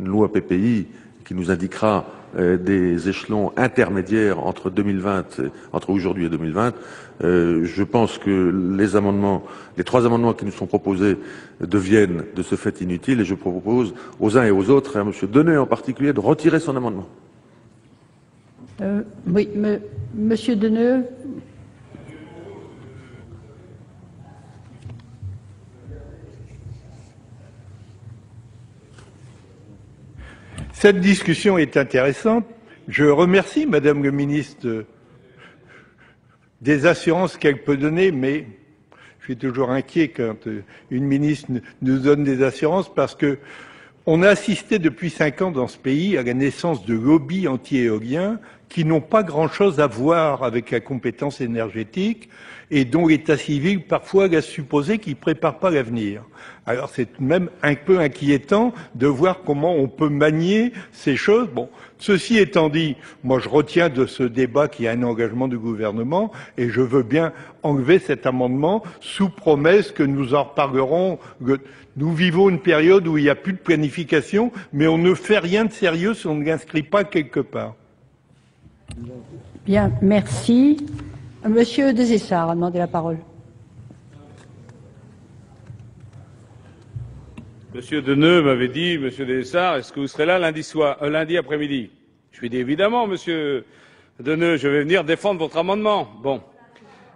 Speaker 6: loi PPI qui nous indiquera des échelons intermédiaires entre 2020, entre aujourd'hui et 2020, je pense que les trois amendements qui nous sont proposés deviennent de ce fait inutiles et je propose aux uns et aux autres, et à M. Deneux en particulier, de retirer son amendement.
Speaker 3: Oui, Monsieur Deneux.
Speaker 11: Cette discussion est intéressante. Je remercie Madame le ministre des assurances qu'elle peut donner, mais je suis toujours inquiet quand une ministre nous donne des assurances parce que on a assisté depuis 5 ans dans ce pays à la naissance de lobbies anti-éoliens qui n'ont pas grand-chose à voir avec la compétence énergétique et dont l'État civil parfois laisse supposer qu'ils ne préparent pas l'avenir. Alors c'est même un peu inquiétant de voir comment on peut manier ces choses. Bon, ceci étant dit, moi je retiens de ce débat qu'il y a un engagement du gouvernement et je veux bien enlever cet amendement sous promesse que nous en reparlerons. Nous vivons une période où il n'y a plus de planification, mais on ne fait rien de sérieux si on ne l'inscrit pas quelque part.
Speaker 3: Bien, merci. Monsieur Desessard a demandé la parole.
Speaker 13: Monsieur Deneux m'avait dit, Monsieur Desessard, est-ce que vous serez là lundi après-midi? Je lui ai dit évidemment, Monsieur Deneux, je vais venir défendre votre amendement. Bon.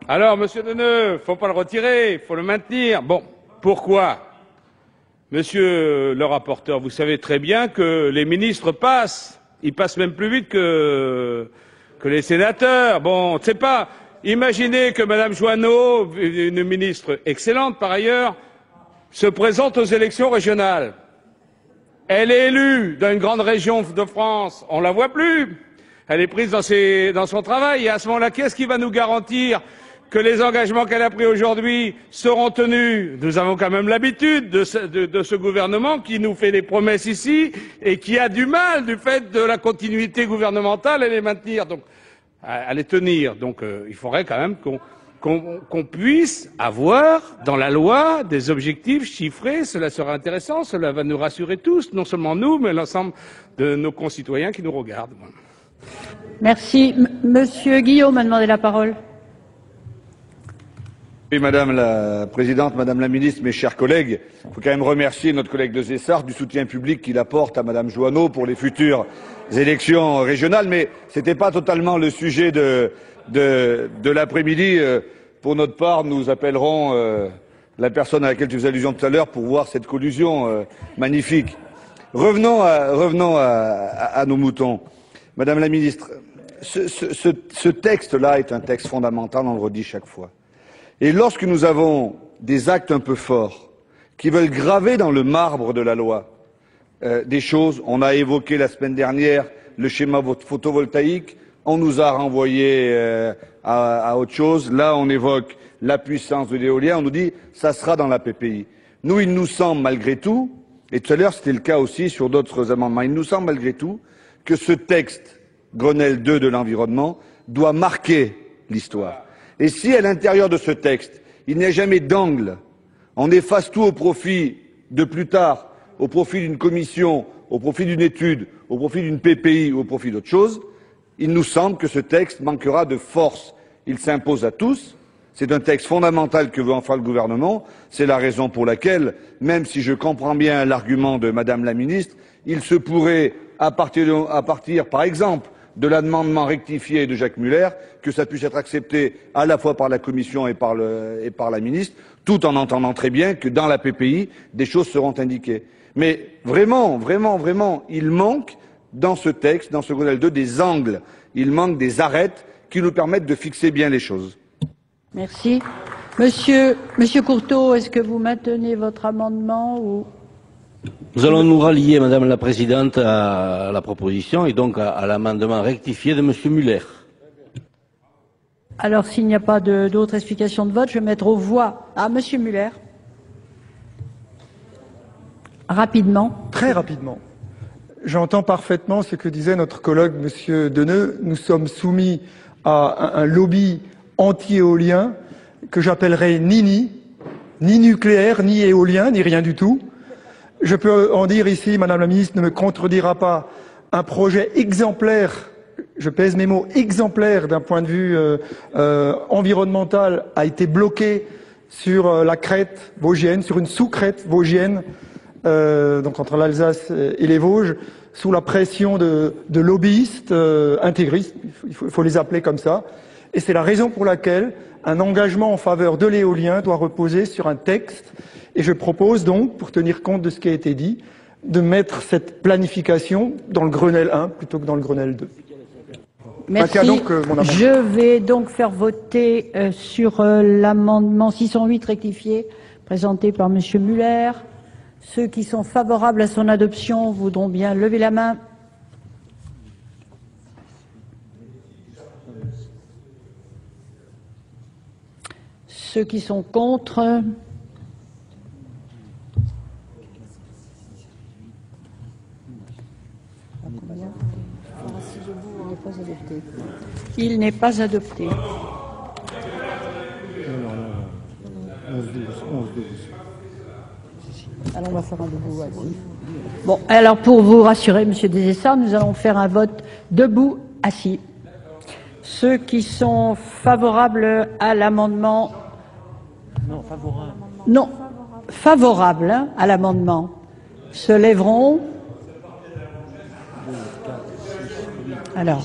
Speaker 13: Alors, Monsieur Deneux, faut pas le retirer, faut le maintenir. Bon. Pourquoi? Monsieur le rapporteur, vous savez très bien que les ministres passent. Ils passent même plus vite que les sénateurs. Bon, c'est pas. Imaginez que Madame Joanneau, une ministre excellente par ailleurs, se présente aux élections régionales. Elle est élue dans une grande région de France. On la voit plus. Elle est prise dans son travail. Et à ce moment-là, qu'est-ce qui va nous garantir que les engagements qu'elle a pris aujourd'hui seront tenus? Nous avons quand même l'habitude de ce gouvernement qui nous fait des promesses ici et qui a du mal, du fait de la continuité gouvernementale, à les maintenir, donc à les tenir. Donc il faudrait quand même qu'on puisse avoir dans la loi des objectifs chiffrés. Cela sera intéressant, cela va nous rassurer tous, non seulement nous, mais l'ensemble de nos concitoyens qui nous regardent.
Speaker 3: Merci. Monsieur Guillaume a demandé la parole.
Speaker 14: Oui, Madame la Présidente, Madame la Ministre, mes chers collègues, il faut quand même remercier notre collègue Desessard du soutien public qu'il apporte à Madame Joanneau pour les futures élections régionales, mais ce n'était pas totalement le sujet de l'après-midi. Pour notre part, nous appellerons la personne à laquelle tu faisais allusion tout à l'heure pour voir cette collusion magnifique. Revenons à nos moutons. Madame la Ministre, ce texte-là est un texte fondamental, on le redit chaque fois. Et lorsque nous avons des actes un peu forts qui veulent graver dans le marbre de la loi des choses, on a évoqué la semaine dernière le schéma photovoltaïque, on nous a renvoyé à autre chose, là on évoque la puissance de l'éolien, on nous dit ça sera dans la PPI. Nous, il nous semble malgré tout, et tout à l'heure c'était le cas aussi sur d'autres amendements, il nous semble malgré tout que ce texte Grenelle 2 de l'environnement doit marquer l'histoire. Et si, à l'intérieur de ce texte, il n'y a jamais d'angle, on efface tout au profit de plus tard, au profit d'une commission, au profit d'une étude, au profit d'une PPI ou au profit d'autre chose, il nous semble que ce texte manquera de force. Il s'impose à tous. C'est un texte fondamental que veut en faire le gouvernement. C'est la raison pour laquelle, même si je comprends bien l'argument de Madame la Ministre, il se pourrait, à partir, par exemple, de l'amendement rectifié de Jacques Muller, que ça puisse être accepté à la fois par la Commission et par la Ministre, tout en entendant très bien que dans la PPI, des choses seront indiquées. Mais vraiment, il manque dans ce texte, dans ce Grenelle 2, des angles, il manque des arêtes qui nous permettent de fixer bien les choses.
Speaker 3: Merci. Monsieur Courteau, est-ce que vous maintenez votre amendement ou...
Speaker 5: Nous allons nous rallier, Madame la Présidente, à la proposition et donc à l'amendement rectifié de Monsieur Muller.
Speaker 3: Alors, s'il n'y a pas d'autres explications de vote, je vais mettre aux voix à Monsieur Muller. Rapidement.
Speaker 12: Très rapidement. J'entends parfaitement ce que disait notre collègue Monsieur Deneux. Nous sommes soumis à un lobby anti-éolien que j'appellerais ni nucléaire, ni éolien, ni rien du tout. Je peux en dire ici, Madame la Ministre ne me contredira pas, un projet exemplaire, je pèse mes mots, exemplaire d'un point de vue environnemental a été bloqué sur la crête vosgienne, sur une sous-crête vosgienne, donc entre l'Alsace et les Vosges, sous la pression de lobbyistes intégristes, il faut les appeler comme ça. Et c'est la raison pour laquelle un engagement en faveur de l'éolien doit reposer sur un texte. Et je propose donc, pour tenir compte de ce qui a été dit, de mettre cette planification dans le Grenelle 1 plutôt que dans le Grenelle 2.
Speaker 3: Merci. Je vais donc faire voter sur l'amendement 608 rectifié présenté par Monsieur Muller. Ceux qui sont favorables à son adoption voudront bien lever la main. Ceux qui sont contre. Il n'est pas adopté. Alors on va faire un debout assis. Bon, alors pour vous rassurer, Monsieur Desessard, nous allons faire un vote debout assis. Ceux qui sont favorables à l'amendement...
Speaker 9: Non, favorable.
Speaker 3: Non, favorables hein, à l'amendement se lèveront. Alors,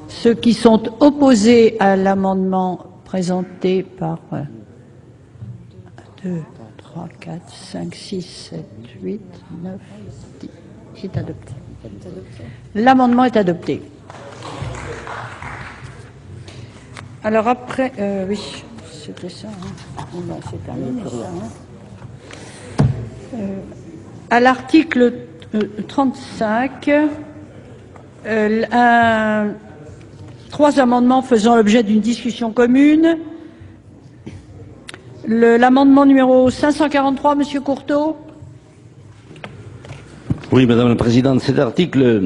Speaker 3: ceux qui sont opposés à l'amendement présenté par 2, 3, 4, 5, 6, 7, 8, 9, 10 est adopté. L'amendement est adopté. Alors après, oui, c'était ça. Hein. Non, c'est terminé ça. Hein. À l'article 35, 3 amendements faisant l'objet d'une discussion commune. L'amendement numéro 543, Monsieur Courteau.
Speaker 5: Oui, Madame la Présidente, cet article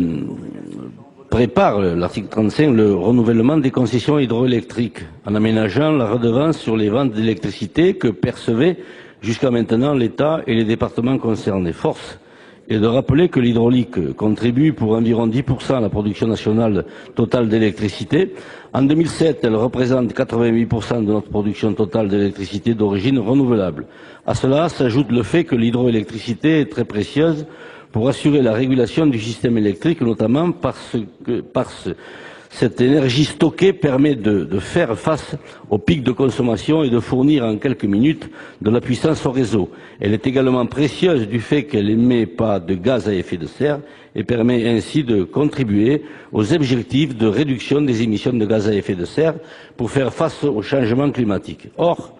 Speaker 5: prépare, l'article 35, le renouvellement des concessions hydroélectriques en aménageant la redevance sur les ventes d'électricité que percevaient jusqu'à maintenant l'État et les départements concernés. Force est de rappeler que l'hydraulique contribue pour environ 10% à la production nationale totale d'électricité. En 2007, elle représente 88% de notre production totale d'électricité d'origine renouvelable. À cela s'ajoute le fait que l'hydroélectricité est très précieuse pour assurer la régulation du système électrique, notamment parce que cette énergie stockée permet de faire face aux pics de consommation et de fournir en quelques minutes de la puissance au réseau. Elle est également précieuse du fait qu'elle n'émet pas de gaz à effet de serre et permet ainsi de contribuer aux objectifs de réduction des émissions de gaz à effet de serre pour faire face au changement climatique. Or,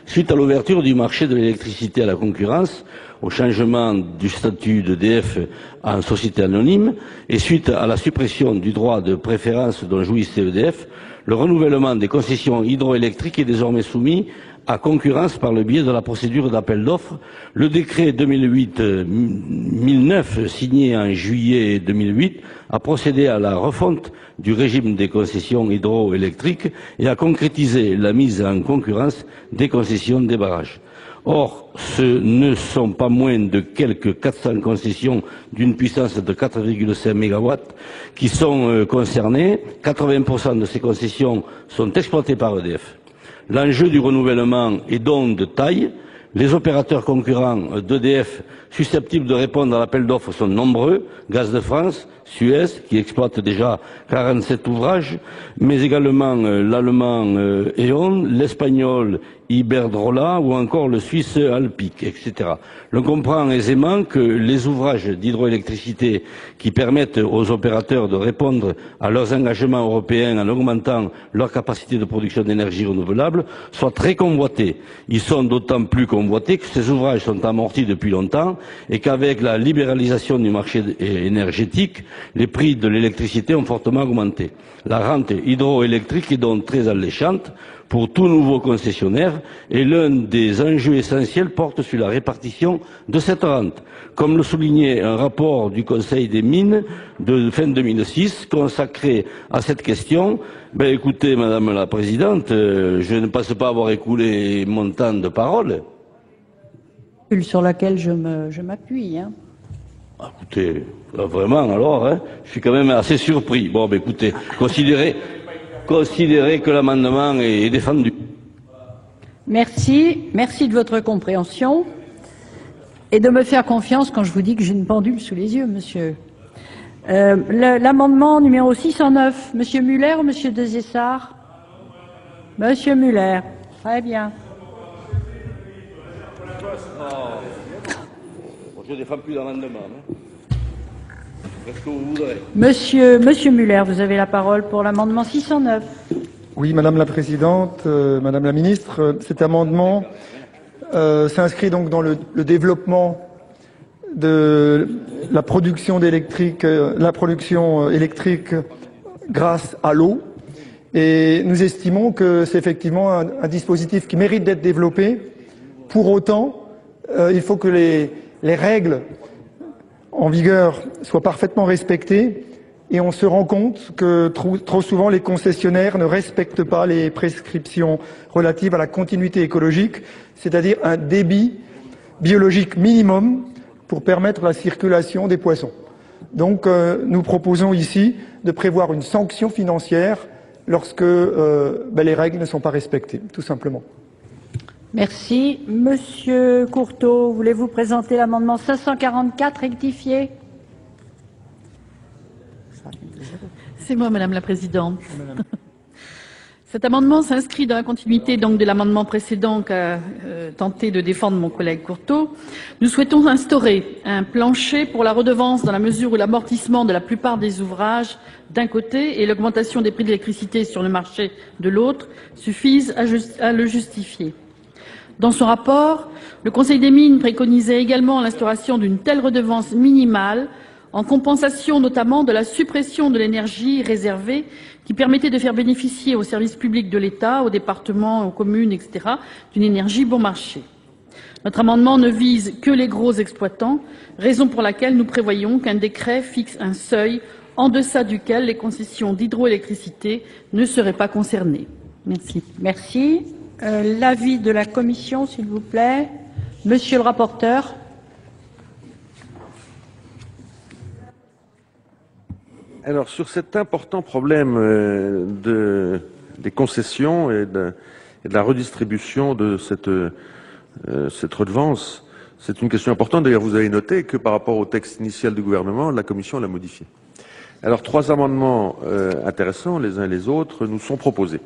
Speaker 5: suite à l'ouverture du marché de l'électricité à la concurrence, au changement du statut d'EDF en société anonyme et suite à la suppression du droit de préférence dont jouissait EDF, le renouvellement des concessions hydroélectriques est désormais soumis à concurrence par le biais de la procédure d'appel d'offres. Le décret 2008-1009, signé en juillet 2008, a procédé à la refonte du régime des concessions hydroélectriques et a concrétisé la mise en concurrence des concessions des barrages. Or, ce ne sont pas moins de quelques 400 concessions d'une puissance de 4,5 MW qui sont concernées. 80% de ces concessions sont exploitées par EDF. L'enjeu du renouvellement est donc de taille. Les opérateurs concurrents d'EDF susceptibles de répondre à l'appel d'offres sont nombreux. Gaz de France, Suez, qui exploite déjà 47 ouvrages, mais également l'allemand E.ON, l'espagnol Iberdrola ou encore le suisse Alpiq, etc. L'on comprend aisément que les ouvrages d'hydroélectricité qui permettent aux opérateurs de répondre à leurs engagements européens en augmentant leur capacité de production d'énergie renouvelable soient très convoités. Ils sont d'autant plus convoités que ces ouvrages sont amortis depuis longtemps et qu'avec la libéralisation du marché énergétique, les prix de l'électricité ont fortement augmenté. La rente hydroélectrique est donc très alléchante pour tout nouveau concessionnaire et l'un des enjeux essentiels porte sur la répartition de cette rente. Comme le soulignait un rapport du Conseil des mines de fin 2006 consacré à cette question, écoutez, Madame la Présidente, je ne pense pas avoir écoulé mon temps de parole.
Speaker 3: Sur laquelle je m'appuie. Hein.
Speaker 5: Écoutez, vraiment alors, hein, je suis quand même assez surpris. Bon, écoutez, considérez que l'amendement est défendu.
Speaker 3: Merci de votre compréhension et de me faire confiance quand je vous dis que j'ai une pendule sous les yeux, monsieur. L'amendement numéro 609, Monsieur Muller ou Monsieur Desessard? Monsieur Muller, très bien.
Speaker 5: Je ne défends plus l'amendement. Qu'est-ce que vous voudrez?
Speaker 3: Monsieur Muller, vous avez la parole pour l'amendement 609.
Speaker 12: Oui, Madame la Présidente, Madame la Ministre, cet amendement s'inscrit donc dans le développement de la production électrique grâce à l'eau. Et nous estimons que c'est effectivement un dispositif qui mérite d'être développé. Pour autant, il faut que les règles en vigueur soient parfaitement respectées et on se rend compte que trop souvent les concessionnaires ne respectent pas les prescriptions relatives à la continuité écologique, c'est-à-dire un débit biologique minimum pour permettre la circulation des poissons. Donc nous proposons ici de prévoir une sanction financière lorsque les règles ne sont pas respectées, tout simplement.
Speaker 3: Merci. Monsieur Courteau, voulez-vous présenter l'amendement 544 rectifié?
Speaker 15: C'est moi, Madame la Présidente. Cet amendement s'inscrit dans la continuité donc de l'amendement précédent qu'a tenté de défendre mon collègue Courteau. Nous souhaitons instaurer un plancher pour la redevance dans la mesure où l'amortissement de la plupart des ouvrages d'un côté et l'augmentation des prix de l'électricité sur le marché de l'autre suffisent à le justifier. Dans son rapport, le Conseil des mines préconisait également l'instauration d'une telle redevance minimale en compensation notamment de la suppression de l'énergie réservée qui permettait de faire bénéficier aux services publics de l'État, aux départements, aux communes, etc., d'une énergie bon marché. Notre amendement ne vise que les gros exploitants, raison pour laquelle nous prévoyons qu'un décret fixe un seuil en deçà duquel les concessions d'hydroélectricité ne seraient pas concernées. Merci.
Speaker 3: Merci. L'avis de la Commission, s'il vous plaît. Monsieur le rapporteur.
Speaker 6: Alors, sur cet important problème des concessions et de la redistribution de cette redevance, c'est une question importante. D'ailleurs, vous avez noté que par rapport au texte initial du gouvernement, la Commission l'a modifié. Alors, 3 amendements intéressants, les uns et les autres, nous sont proposés.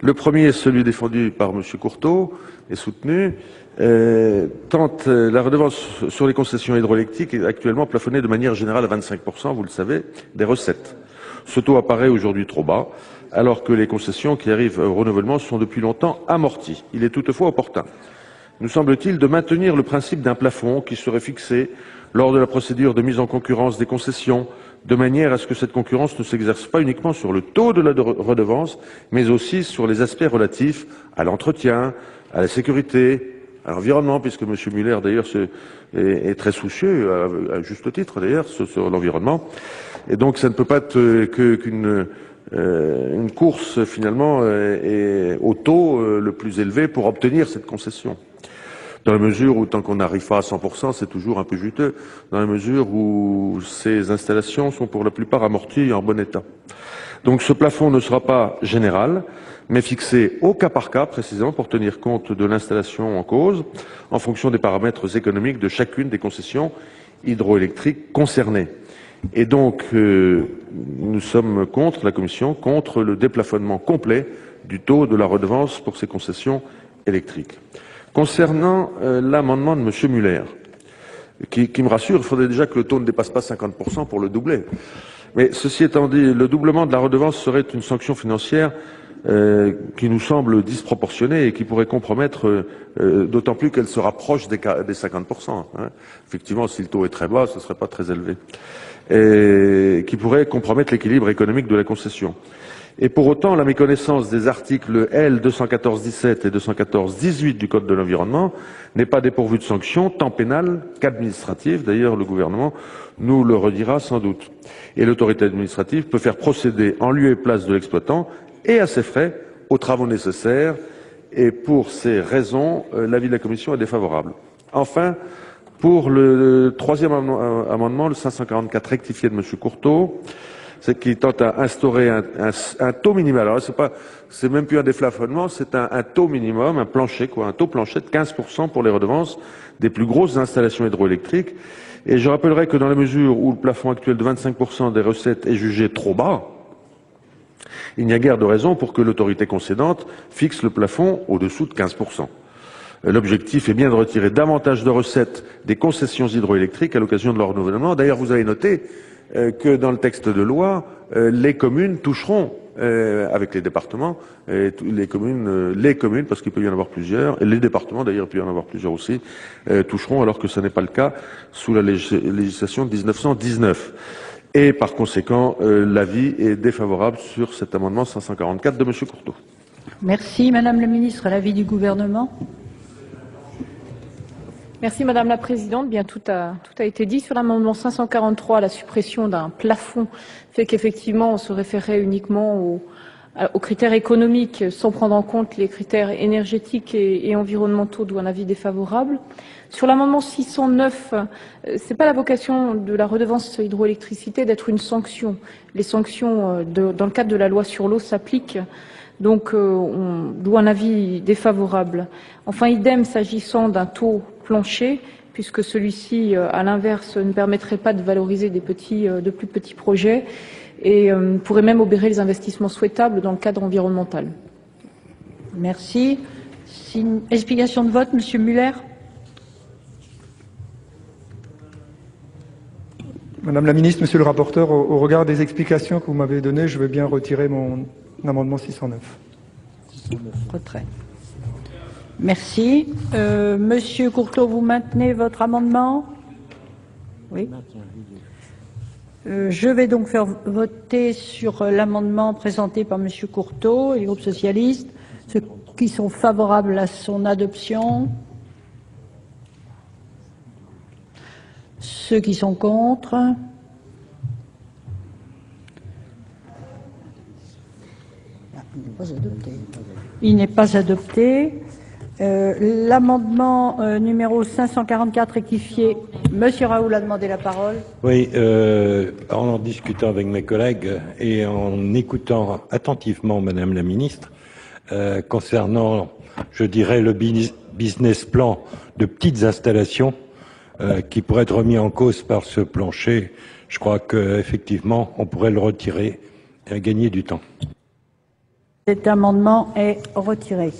Speaker 6: Le premier est celui défendu par M. Courteau et soutenu. La redevance sur les concessions hydroélectriques est actuellement plafonnée de manière générale à 25%, vous le savez, des recettes. Ce taux apparaît aujourd'hui trop bas, alors que les concessions qui arrivent au renouvellement sont depuis longtemps amorties. Il est toutefois opportun, nous semble-t-il, de maintenir le principe d'un plafond qui serait fixé lors de la procédure de mise en concurrence des concessions, de manière à ce que cette concurrence ne s'exerce pas uniquement sur le taux de la redevance, mais aussi sur les aspects relatifs à l'entretien, à la sécurité, à l'environnement, puisque M. Muller, d'ailleurs, est très soucieux, à juste titre, d'ailleurs, sur l'environnement. Et donc, ça ne peut pas être qu'une course, finalement, au taux le plus élevé pour obtenir cette concession. Dans la mesure où, tant qu'on n'arrive pas à 100%, c'est toujours un peu juteux, dans la mesure où ces installations sont pour la plupart amorties et en bon état. Donc, ce plafond ne sera pas général, mais fixé au cas par cas, précisément pour tenir compte de l'installation en cause, en fonction des paramètres économiques de chacune des concessions hydroélectriques concernées. Et donc, nous sommes contre, la Commission, contre le déplafonnement complet du taux de la redevance pour ces concessions électriques. Concernant l'amendement de M. Muller, qui me rassure, il faudrait déjà que le taux ne dépasse pas 50% pour le doubler. Mais ceci étant dit, le doublement de la redevance serait une sanction financière qui nous semble disproportionnée et qui pourrait compromettre, d'autant plus qu'elle se rapproche des 50%. Hein. Effectivement, si le taux est très bas, ce ne serait pas très élevé. Et qui pourrait compromettre l'équilibre économique de la concession. Et pour autant, la méconnaissance des articles L 214-17 et 214-18 du Code de l'environnement n'est pas dépourvue de sanctions, tant pénales qu'administratives. D'ailleurs, le gouvernement nous le redira sans doute. Et l'autorité administrative peut faire procéder en lieu et place de l'exploitant et à ses frais aux travaux nécessaires. Et pour ces raisons, l'avis de la Commission est défavorable. Enfin, pour le troisième amendement, le 544 rectifié de M. Courteau, c'est qui tente à instaurer un taux minimal. Alors c'est même plus un déplafonnement, c'est un taux minimum, un plancher, quoi, un taux plancher de 15% pour les redevances des plus grosses installations hydroélectriques. Et je rappellerai que dans la mesure où le plafond actuel de 25% des recettes est jugé trop bas, il n'y a guère de raison pour que l'autorité concédante fixe le plafond au-dessous de 15%. L'objectif est bien de retirer davantage de recettes des concessions hydroélectriques à l'occasion de leur renouvellement. D'ailleurs, vous avez noté que dans le texte de loi, les communes toucheront, avec les départements, les communes, parce qu'il peut y en avoir plusieurs, et les départements, d'ailleurs, il peut y en avoir plusieurs aussi, toucheront, alors que ce n'est pas le cas sous la législation de 1919. Et par conséquent, l'avis est défavorable sur cet amendement 544 de M. Courteau.
Speaker 3: Merci, Madame la Ministre. L'avis du gouvernement.
Speaker 7: Merci Madame la Présidente. Bien, tout a été dit sur l'amendement 543, la suppression d'un plafond fait qu'effectivement on se référait uniquement aux critères économiques sans prendre en compte les critères énergétiques et environnementaux, d'où un avis défavorable. Sur l'amendement 609, c'est pas la vocation de la redevance hydroélectricité d'être une sanction. Les sanctions dans le cadre de la loi sur l'eau s'appliquent, donc d'où un avis défavorable. Enfin, idem s'agissant d'un taux plancher, puisque celui-ci, à l'inverse, ne permettrait pas de valoriser de plus petits projets et pourrait même obérer les investissements souhaitables dans le cadre environnemental.
Speaker 3: Merci. Explication de vote, Monsieur Muller.
Speaker 12: Madame la ministre, monsieur le rapporteur, au regard des explications que vous m'avez données, je veux bien retirer mon amendement 609.
Speaker 3: Retrait. Merci. Monsieur Courteau, vous maintenez votre amendement? Oui. Je vais donc faire voter sur l'amendement présenté par Monsieur Courteau et le groupe socialiste. Ceux qui sont favorables à son adoption. Ceux qui sont contre. Il n'est pas adopté. L'amendement numéro 544 rectifié. Monsieur Raoul a demandé la parole.
Speaker 4: Oui, en discutant avec mes collègues et en écoutant attentivement Madame la Ministre, concernant, je dirais, le business plan de petites installations qui pourrait être remis en cause par ce plancher, je crois qu'effectivement, on pourrait le retirer et gagner du temps.
Speaker 3: Cet amendement est retiré.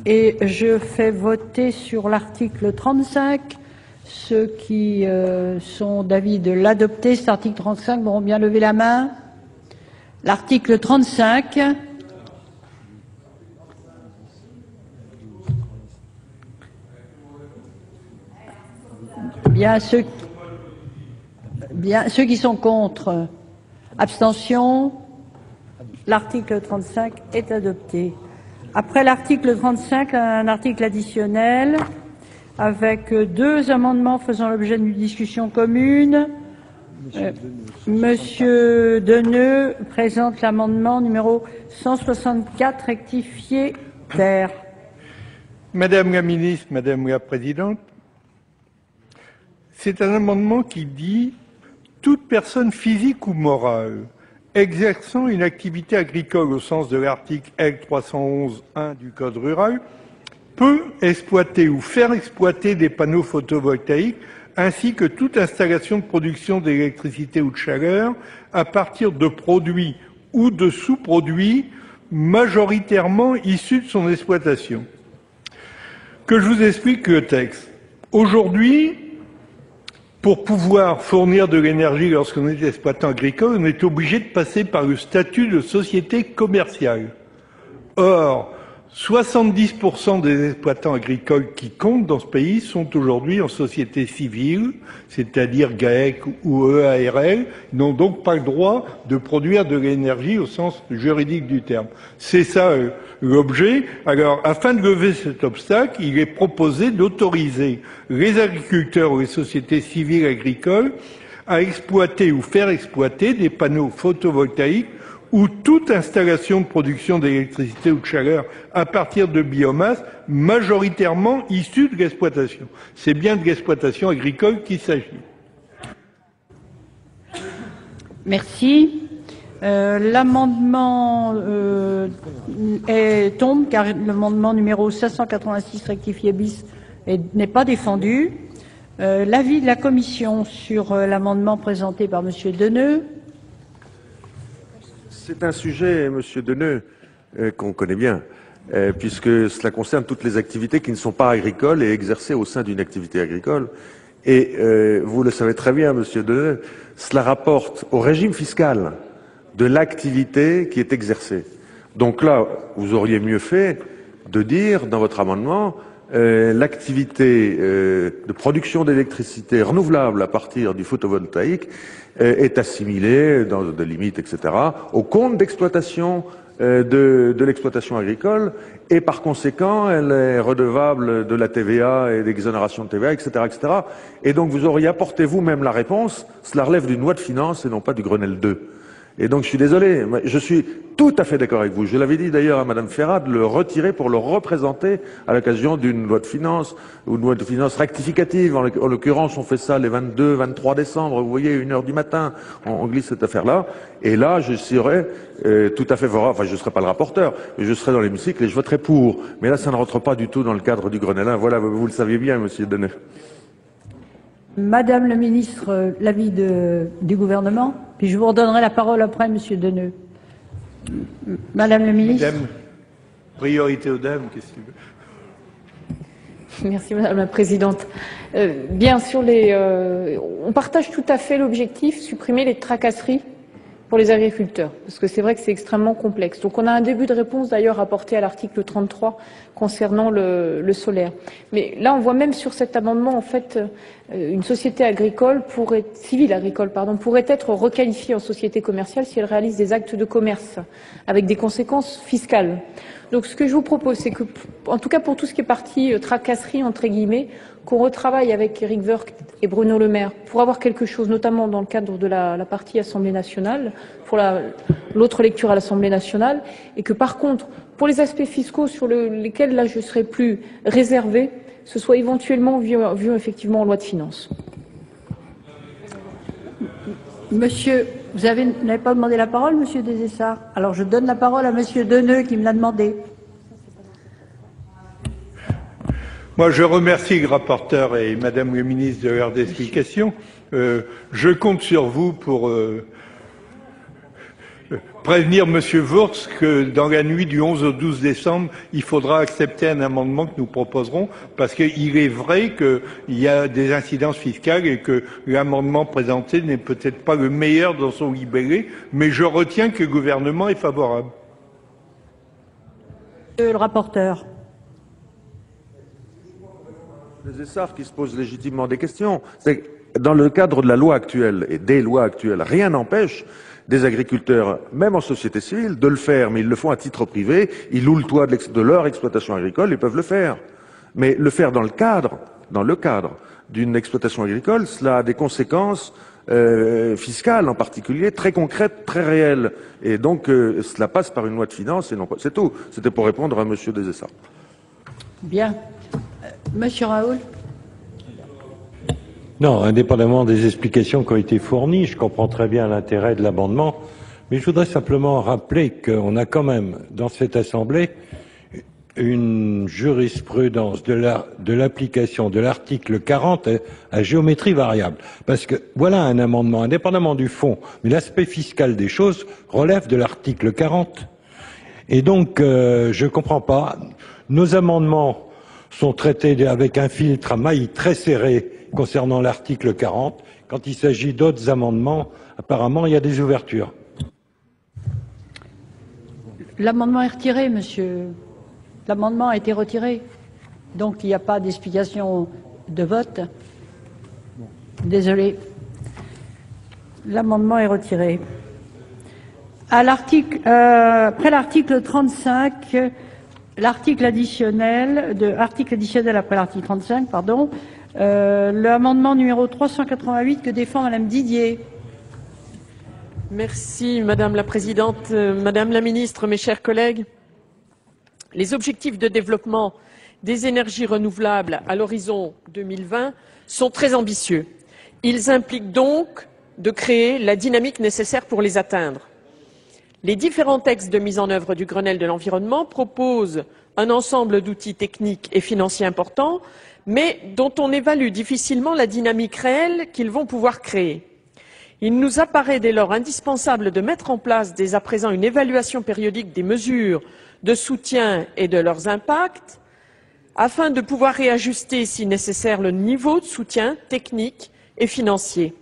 Speaker 3: Et je fais voter sur l'article 35. Ceux qui sont d'avis de l'adopter, cet article 35, vont bien lever la main. L'article 35. Bien, ceux qui sont contre, abstention, l'article 35 est adopté. Après l'article 35, un article additionnel avec deux amendements faisant l'objet d'une discussion commune. Monsieur Deneux présente l'amendement numéro 164 rectifié ter.
Speaker 11: Madame la ministre, Madame la Présidente, c'est un amendement qui dit « Toute personne physique ou morale exerçant une activité agricole au sens de l'article L. 311-1 du Code rural peut exploiter ou faire exploiter des panneaux photovoltaïques ainsi que toute installation de production d'électricité ou de chaleur à partir de produits ou de sous-produits majoritairement issus de son exploitation. » Que je vous explique le texte. Aujourd'hui, pour pouvoir fournir de l'énergie lorsqu'on est exploitant agricole, on est obligé de passer par le statut de société commerciale. Or, 70% des exploitants agricoles qui comptent dans ce pays sont aujourd'hui en société civile, c'est-à-dire GAEC ou EARL, n'ont donc pas le droit de produire de l'énergie au sens juridique du terme. C'est ça l'objet. Alors, afin de lever cet obstacle, il est proposé d'autoriser les agriculteurs ou les sociétés civiles agricoles à exploiter ou faire exploiter des panneaux photovoltaïques ou toute installation de production d'électricité ou de chaleur à partir de biomasse majoritairement issue de l'exploitation. C'est bien de l'exploitation agricole qu'il s'agit.
Speaker 3: Merci. L'amendement tombe car l'amendement numéro 586 rectifié bis n'est pas défendu. L'avis de la Commission sur l'amendement présenté par Monsieur Deneux.
Speaker 6: C'est un sujet, Monsieur Deneux, qu'on connaît bien, puisque cela concerne toutes les activités qui ne sont pas agricoles et exercées au sein d'une activité agricole. Et vous le savez très bien, Monsieur Deneux, cela rapporte au régime fiscal de l'activité qui est exercée. Donc là, vous auriez mieux fait de dire dans votre amendement l'activité de production d'électricité renouvelable à partir du photovoltaïque est assimilée, dans des limites, etc., au compte d'exploitation de l'exploitation agricole, et par conséquent, elle est redevable de la TVA et d'exonération de TVA, etc., etc. Et donc, vous auriez apporté vous-même la réponse, cela relève d'une loi de finances et non pas du Grenelle 2. Et donc je suis désolé, je suis tout à fait d'accord avec vous. Je l'avais dit d'ailleurs à Madame Ferrat de le retirer pour le représenter à l'occasion d'une loi de finances ou une loi de finances rectificative. En l'occurrence, on fait ça les 22, 23 décembre, vous voyez, 1h du matin, on glisse cette affaire-là. Et là, je serais tout à fait favorable, enfin je ne serai pas le rapporteur, mais je serai dans l'hémicycle et je voterai pour. Mais là, ça ne rentre pas du tout dans le cadre du Grenelle 1. Voilà, vous le saviez bien, Monsieur Deneux.
Speaker 3: Madame le ministre, l'avis du gouvernement, puis je vous redonnerai la parole après, Monsieur Deneux. Madame le ministre.
Speaker 11: Madame, priorité aux dames, qu'est-ce que tu veux?
Speaker 7: Merci Madame la Présidente. Bien sûr, on partage tout à fait l'objectif, supprimer les tracasseries pour les agriculteurs, parce que c'est vrai que c'est extrêmement complexe. Donc on a un début de réponse d'ailleurs apporté à l'article 33 concernant le solaire. Mais là on voit même sur cet amendement en fait une société agricole civile agricole pourrait être requalifiée en société commerciale si elle réalise des actes de commerce avec des conséquences fiscales. Donc ce que je vous propose, c'est que, en tout cas pour tout ce qui est partie tracasserie entre guillemets, qu'on retravaille avec Éric Woerth et Bruno Le Maire pour avoir quelque chose, notamment dans le cadre de la partie Assemblée nationale, pour l'autre lecture à l'Assemblée nationale, et que par contre, pour les aspects fiscaux sur lesquels là je serai plus réservé, ce soit éventuellement vu effectivement en loi de finances.
Speaker 3: Monsieur, vous n'avez pas demandé la parole, Monsieur Desessard? Alors je donne la parole à Monsieur Deneux qui me l'a demandé.
Speaker 11: Moi, je remercie le rapporteur et Madame le ministre de leurs explications. Je compte sur vous pour prévenir Monsieur Woerth que dans la nuit du 11 au 12 décembre, il faudra accepter un amendement que nous proposerons, parce qu'il est vrai qu'il y a des incidences fiscales et que l'amendement présenté n'est peut-être pas le meilleur dans son libellé, mais je retiens que le gouvernement est favorable.
Speaker 3: Le rapporteur.
Speaker 6: Les Essarts qui se posent légitimement des questions. Dans le cadre de la loi actuelle et des lois actuelles, rien n'empêche des agriculteurs, même en société civile, de le faire, mais ils le font à titre privé, ils louent le toit de leur exploitation agricole, ils peuvent le faire. Mais le faire dans le cadre d'une exploitation agricole, cela a des conséquences fiscales en particulier, très concrètes, très réelles. Et donc cela passe par une loi de finances et non pas. C'est tout. C'était pour répondre à Monsieur Desessarts.
Speaker 3: Bien. Monsieur Raoul.
Speaker 4: Non, indépendamment des explications qui ont été fournies, je comprends très bien l'intérêt de l'amendement, mais je voudrais simplement rappeler qu'on a quand même, dans cette Assemblée, une jurisprudence de l'application de l'article 40 à géométrie variable. Parce que voilà un amendement, indépendamment du fond, mais l'aspect fiscal des choses relève de l'article 40. Et donc, je ne comprends pas. Nos amendements sont traités avec un filtre à mailles très serré concernant l'article 40. Quand il s'agit d'autres amendements, apparemment, il y a des ouvertures.
Speaker 3: L'amendement est retiré, monsieur. L'amendement a été retiré. Donc, il n'y a pas d'explication de vote. Désolé. L'amendement est retiré. À l'article, après l'article 35, l'article additionnel, après l'article 35, pardon, l'amendement numéro 388 que défend Madame Didier.
Speaker 16: Merci Madame la Présidente, Madame la Ministre, mes chers collègues. Les objectifs de développement des énergies renouvelables à l'horizon 2020 sont très ambitieux. Ils impliquent donc de créer la dynamique nécessaire pour les atteindre. Les différents textes de mise en œuvre du Grenelle de l'environnement proposent un ensemble d'outils techniques et financiers importants, mais dont on évalue difficilement la dynamique réelle qu'ils vont pouvoir créer. Il nous apparaît dès lors indispensable de mettre en place dès à présent une évaluation périodique des mesures de soutien et de leurs impacts, afin de pouvoir réajuster, si nécessaire, le niveau de soutien technique et financier.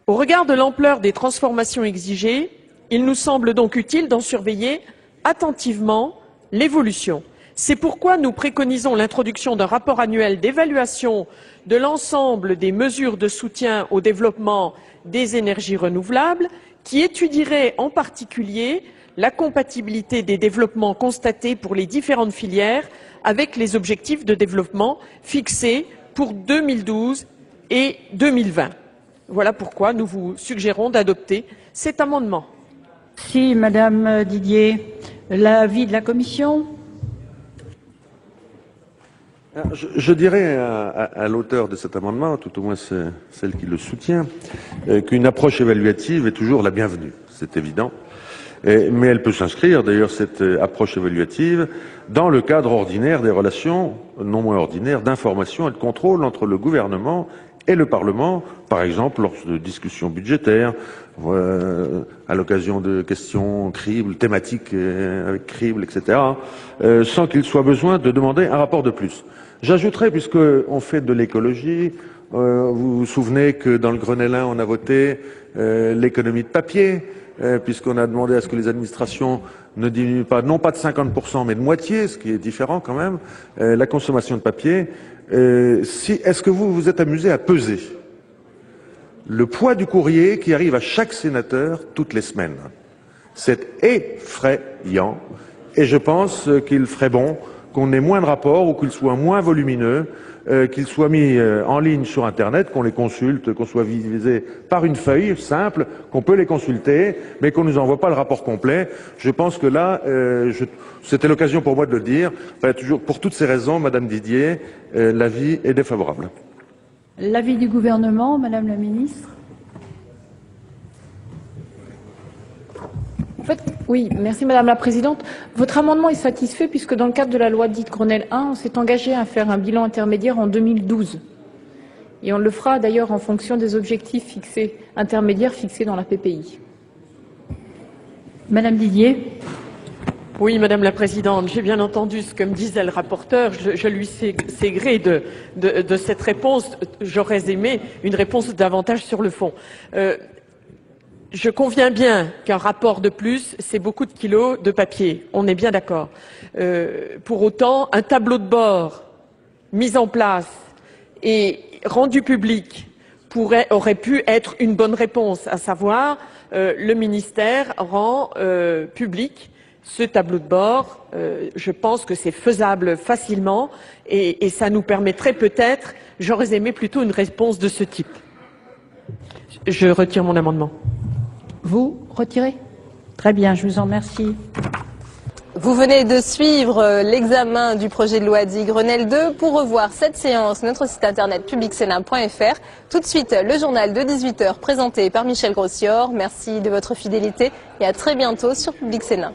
Speaker 16: Au regard de l'ampleur des transformations exigées, il nous semble donc utile d'en surveiller attentivement l'évolution. C'est pourquoi nous préconisons l'introduction d'un rapport annuel d'évaluation de l'ensemble des mesures de soutien au développement des énergies renouvelables, qui étudierait en particulier la compatibilité des développements constatés pour les différentes filières avec les objectifs de développement fixés pour 2012 et 2020. Voilà pourquoi nous vous suggérons d'adopter cet amendement.
Speaker 3: Merci, Madame Didier. L'avis de la Commission?
Speaker 6: Je dirais à l'auteur de cet amendement, tout au moins celle qui le soutient, qu'une approche évaluative est toujours la bienvenue, c'est évident. Mais elle peut s'inscrire, d'ailleurs, cette approche évaluative, dans le cadre ordinaire des relations, non moins ordinaires, d'information et de contrôle entre le gouvernement et le Parlement, par exemple lors de discussions budgétaires, à l'occasion de questions cribles, thématiques avec cribles, etc., sans qu'il soit besoin de demander un rapport de plus. J'ajouterais, puisqu'on fait de l'écologie, vous vous souvenez que dans le Grenelle 1, on a voté l'économie de papier, puisqu'on a demandé à ce que les administrations ne diminuent pas, non pas de 50%, mais de moitié, ce qui est différent quand même, la consommation de papier. Est-ce que vous vous êtes amusé à peser le poids du courrier qui arrive à chaque sénateur toutes les semaines? C'est effrayant, et je pense qu'il ferait bon qu'on ait moins de rapports ou qu'ils soient moins volumineux, qu'ils soient mis en ligne sur Internet, qu'on les consulte, qu'on soit visé par une feuille simple, qu'on peut les consulter, mais qu'on ne nous envoie pas le rapport complet. Je pense que là, c'était l'occasion pour moi de le dire. Enfin, toujours, pour toutes ces raisons, Madame Didier, l'avis est défavorable.
Speaker 3: L'avis du gouvernement, Madame la Ministre?
Speaker 7: En fait, oui, merci Madame la Présidente. Votre amendement est satisfait puisque dans le cadre de la loi dite Grenelle 1, on s'est engagé à faire un bilan intermédiaire en 2012. Et on le fera d'ailleurs en fonction des objectifs intermédiaires fixés dans la PPI.
Speaker 3: Madame Didier.
Speaker 16: Oui, Madame la Présidente, j'ai bien entendu ce que me disait le rapporteur. Je lui sais gré de cette réponse. J'aurais aimé une réponse davantage sur le fond. Je conviens bien qu'un rapport de plus, c'est beaucoup de kilos de papier. On est bien d'accord. Pour autant, un tableau de bord mis en place et rendu public aurait pu être une bonne réponse, à savoir le ministère rend public ce tableau de bord. Je pense que c'est faisable facilement et ça nous permettrait peut-être, j'aurais aimé plutôt une réponse de ce type. Je retire mon amendement.
Speaker 3: Vous retirez? Très bien, je vous en remercie.
Speaker 2: Vous venez de suivre l'examen du projet de loi dit Grenelle 2. Pour revoir cette séance, notre site internet publicsénat.fr. Tout de suite, le journal de 18h présenté par Michel Grossior. Merci de votre fidélité et à très bientôt sur Public Sénat.